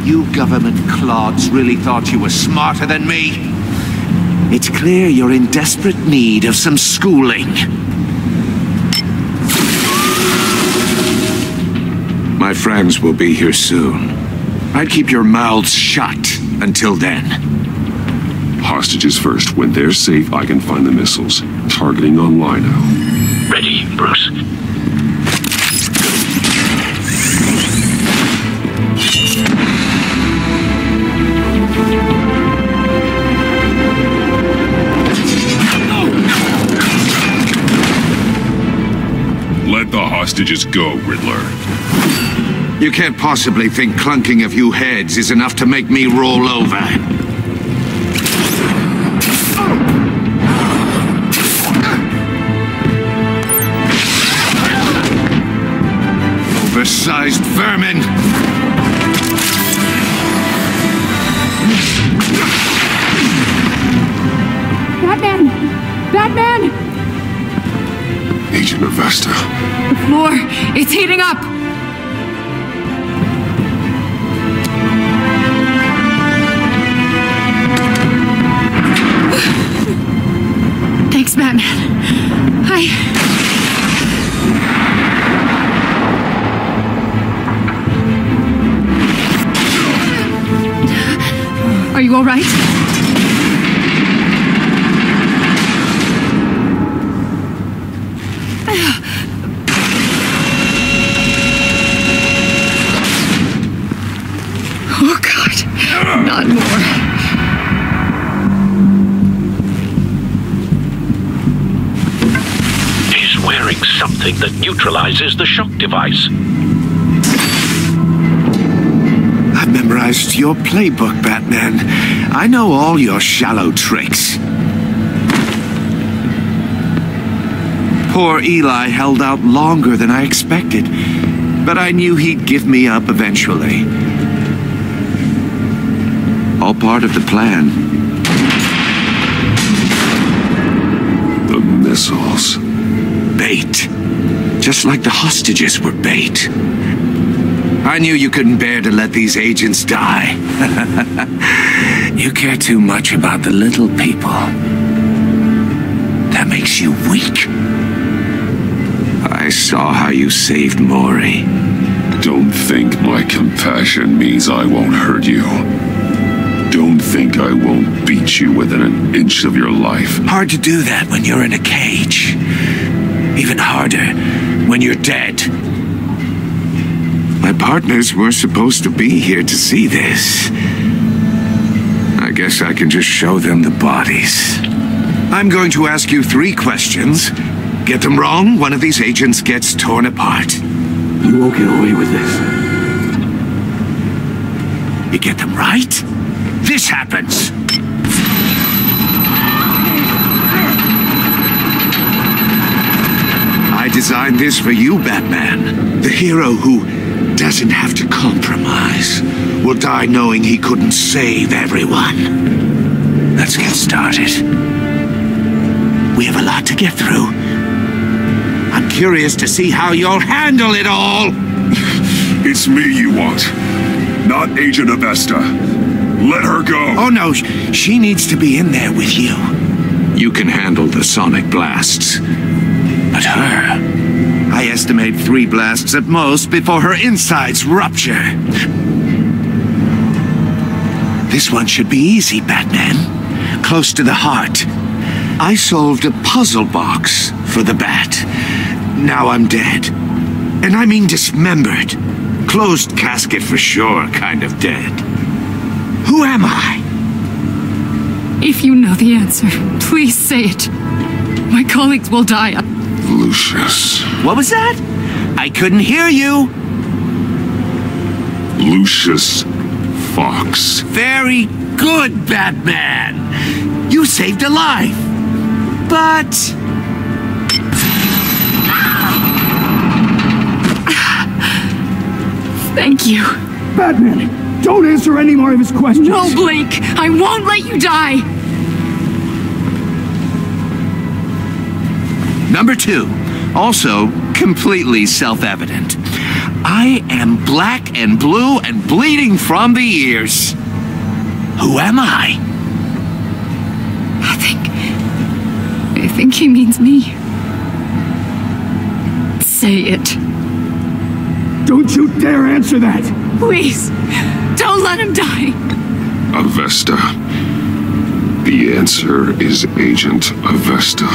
You government clods really thought you were smarter than me. It's clear you're in desperate need of some schooling. My friends will be here soon. I'd keep your mouths shut until then. Hostages first. When they're safe, I can find the missiles. Targeting on Lino. Ready, Bruce. Let the hostages go, Riddler. You can't possibly think clunking a few heads is enough to make me roll over. Oversized vermin! Batman! Batman! Agent Avesta. The floor, it's heating up! Thanks, Batman. Are you all right? Oh, God. Not more. Wearing something that neutralizes the shock device. I've memorized your playbook, Batman. I know all your shallow tricks. Poor Eli held out longer than I expected, but I knew he'd give me up eventually. All part of the plan. The missiles. Bait. Just like the hostages were bait. I knew you couldn't bear to let these agents die. You care too much about the little people. That makes you weak. I saw how you saved Maury. Don't think my compassion means I won't hurt you. Don't think I won't beat you within an inch of your life. Hard to do that when you're in a cage. Even harder when you're dead. My partners were supposed to be here to see this. I guess I can just show them the bodies. I'm going to ask you 3 questions. Get them wrong, one of these agents gets torn apart. You won't get away with this. You get them right, this happens. I designed this for you, Batman. The hero who doesn't have to compromise will die knowing he couldn't save everyone. Let's get started. We have a lot to get through. I'm curious to see how you'll handle it all. It's me you want, not Agent Avesta. Let her go. Oh no, she needs to be in there with you. You can handle the sonic blasts. But her, I estimate 3 blasts at most before her insides rupture. This one should be easy, Batman. Close to the heart. I solved a puzzle box for the Bat. Now I'm dead. And I mean dismembered. Closed casket for sure, kind of dead. Who am I? If you know the answer, please say it. My colleagues will die. Lucius. What was that? I couldn't hear you. Lucius Fox. Very good, Batman. You saved a life. But... Thank you. Batman, don't answer any more of his questions. No, Blake. I won't let you die. Number 2, also completely self-evident. I am black and blue and bleeding from the ears. Who am I? I think he means me. Say it. Don't you dare answer that! Please, don't let him die. Avesta. The answer is Agent Avesta.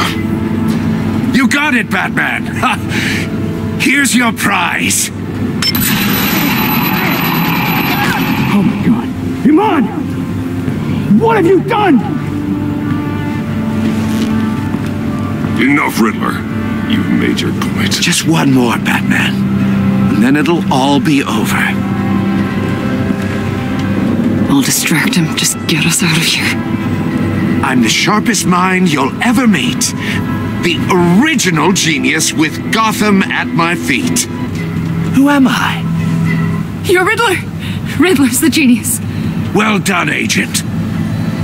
You got it, Batman! Ha! Here's your prize! Oh my god. Iman! What have you done? Enough, Riddler. You've made your point. Just one more, Batman. And then it'll all be over. I'll distract him. Just get us out of here. I'm the sharpest mind you'll ever meet. The original genius with Gotham at my feet. Who am I? You're Riddler. Riddler's the genius. Well done, Agent.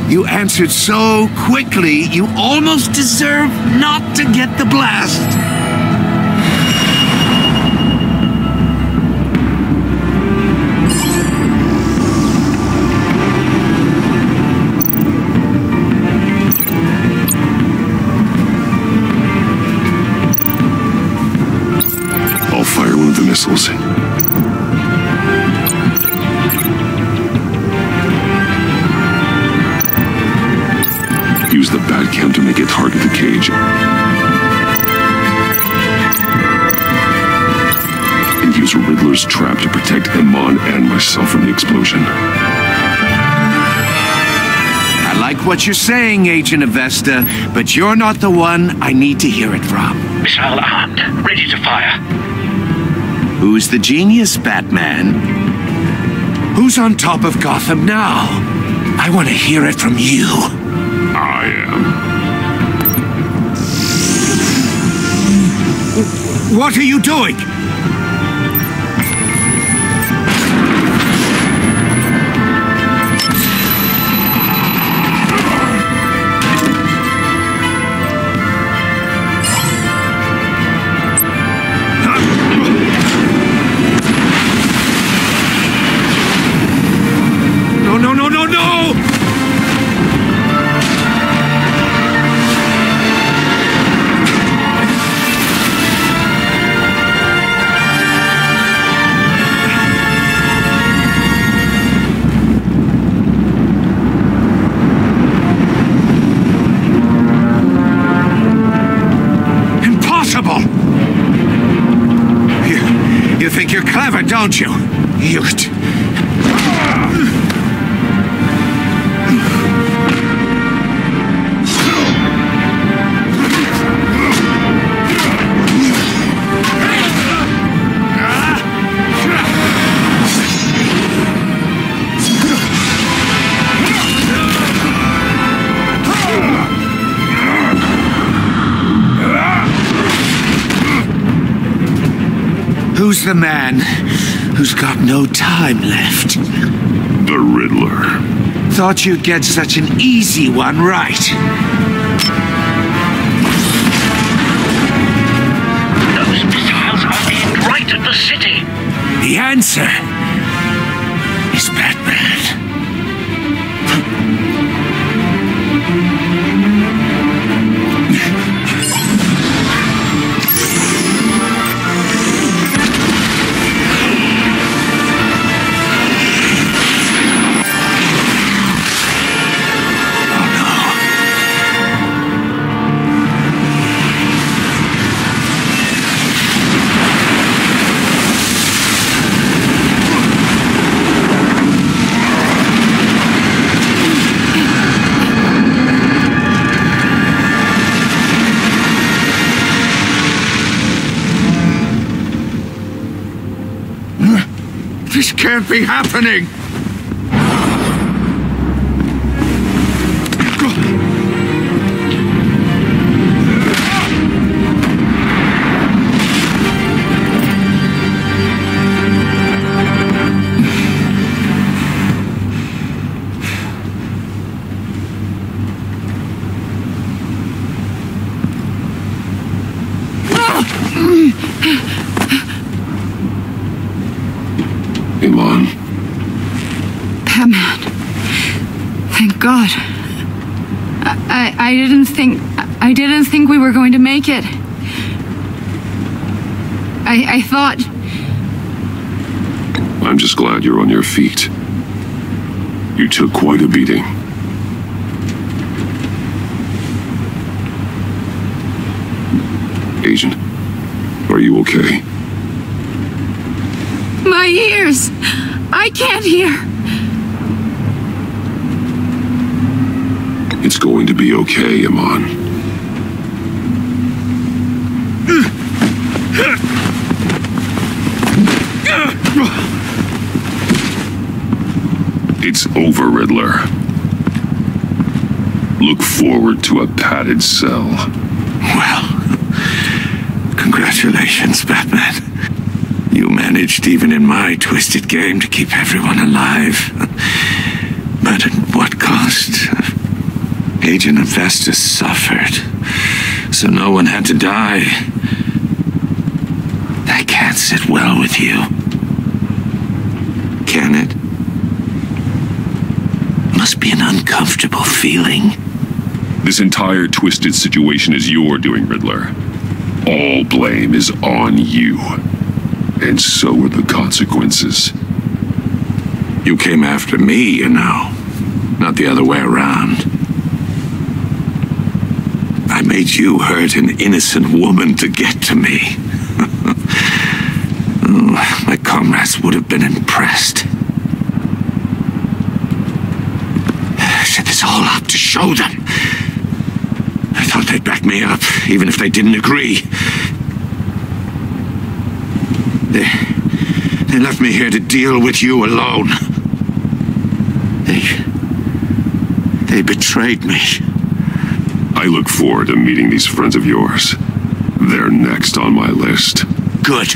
You answered so quickly, you almost deserve not to get the blast. I'll fire one of the missiles. Use the Batcam to make it target the cage. And use Riddler's trap to protect Iman and myself from the explosion. I like what you're saying, Agent Avesta, but you're not the one I need to hear it from. Missile armed, ready to fire. Who's the genius, Batman? Who's on top of Gotham now? I want to hear it from you. I am. What are you doing? No, no, no, no, no! You think you're clever, don't you? Who's the man who's got no time left? The Riddler. Thought you'd get such an easy one right. Those missiles are aimed right at the city. The answer is Batman. This can't be happening! Iman. Batman. Thank God. I didn't think we were going to make it. I thought... I'm just glad you're on your feet. You took quite a beating. Agent, are you okay? My ears! I can't hear! It's going to be okay, Iman. It's over, Riddler. Look forward to a padded cell. Well, congratulations, Batman. You managed, even in my twisted game, to keep everyone alive. But at what cost? Agent Avestus suffered, so no one had to die. That can't sit well with you. Can it? Must be an uncomfortable feeling. This entire twisted situation is your doing, Riddler. All blame is on you. And so are the consequences. You came after me, you know. Not the other way around. I made you hurt an innocent woman to get to me. Oh, my comrades would have been impressed. I set this all up to show them. I thought they'd back me up, even if they didn't agree. They left me here to deal with you alone. They betrayed me. I look forward to meeting these friends of yours. They're next on my list. Good.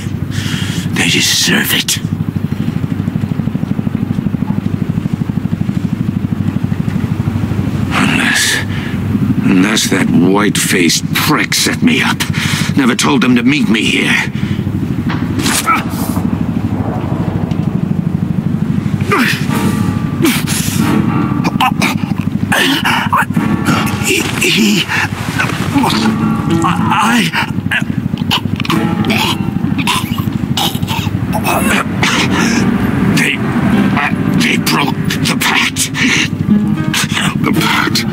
They deserve it. Unless that white-faced prick set me up. Never told them to meet me here. They broke the pact. The pact?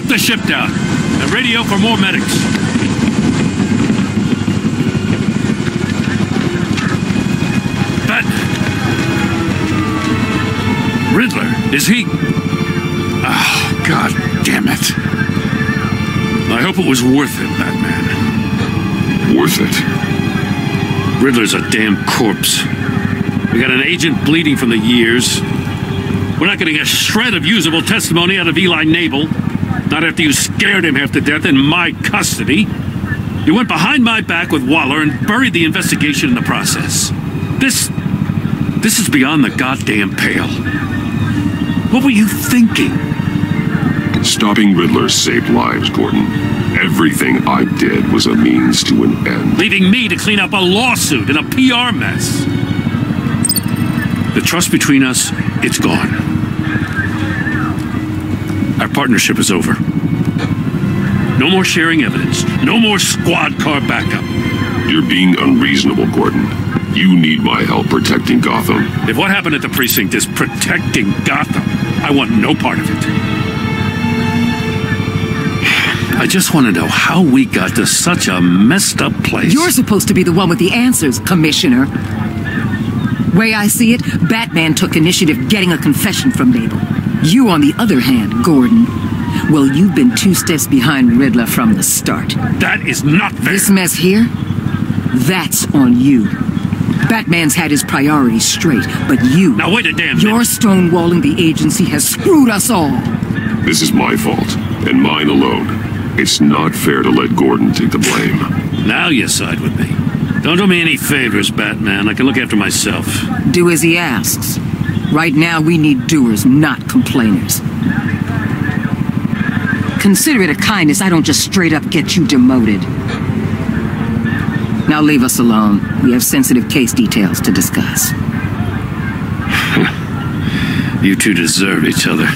The ship down and radio for more medics. Batman. Riddler, is he? Oh, God damn it. I hope it was worth it, Batman. Worth it? Riddler's a damn corpse. We got an agent bleeding from the years. We're not getting a shred of usable testimony out of Eli Nabel. Not after you scared him half to death in my custody. You went behind my back with Waller and buried the investigation in the process. This is beyond the goddamn pale. What were you thinking? Stopping Riddler saved lives, Gordon. Everything I did was a means to an end. Leaving me to clean up a lawsuit and a PR mess. The trust between us, it's gone. Our partnership is over. No more sharing evidence. No more squad car backup. You're being unreasonable, Gordon. You need my help protecting Gotham. If what happened at the precinct is protecting Gotham, I want no part of it. I just want to know how we got to such a messed up place. You're supposed to be the one with the answers, Commissioner. Way I see it, Batman took initiative getting a confession from Nabel. You, on the other hand, Gordon, well, you've been 2 steps behind Riddler from the start. That is not fair. This mess here, that's on you. Batman's had his priorities straight, but you... Now wait a damn minute. Your stonewalling the agency has screwed us all. This is my fault, and mine alone. It's not fair to let Gordon take the blame. Now you side with me. Don't do me any favors, Batman. I can look after myself. Do as he asks. Right now, we need doers, not complainers. Consider it a kindness I don't just straight up get you demoted. Now leave us alone. We have sensitive case details to discuss. You two deserve each other.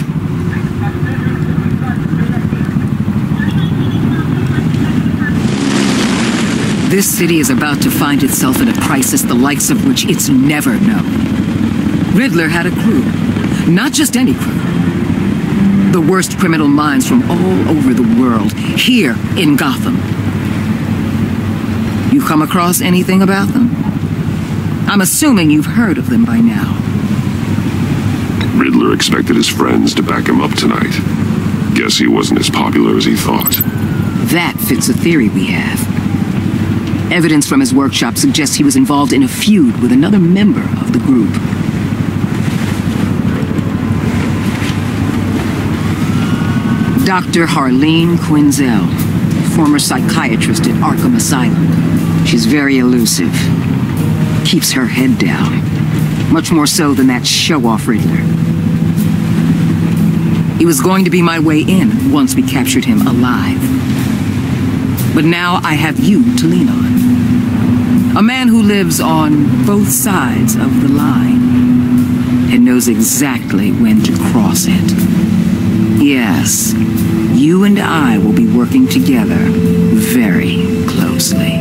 This city is about to find itself in a crisis the likes of which it's never known. Riddler had a crew. Not just any crew. The worst criminal minds from all over the world, here in Gotham. You come across anything about them? I'm assuming you've heard of them by now. Riddler expected his friends to back him up tonight. Guess he wasn't as popular as he thought. That fits a theory we have. Evidence from his workshop suggests he was involved in a feud with another member of the group. Dr. Harleen Quinzel, former psychiatrist at Arkham Asylum. She's very elusive. Keeps her head down. Much more so than that show-off Riddler. He was going to be my way in once we captured him alive. But now I have you to lean on. A man who lives on both sides of the line and knows exactly when to cross it. Yes, you and I will be working together very closely.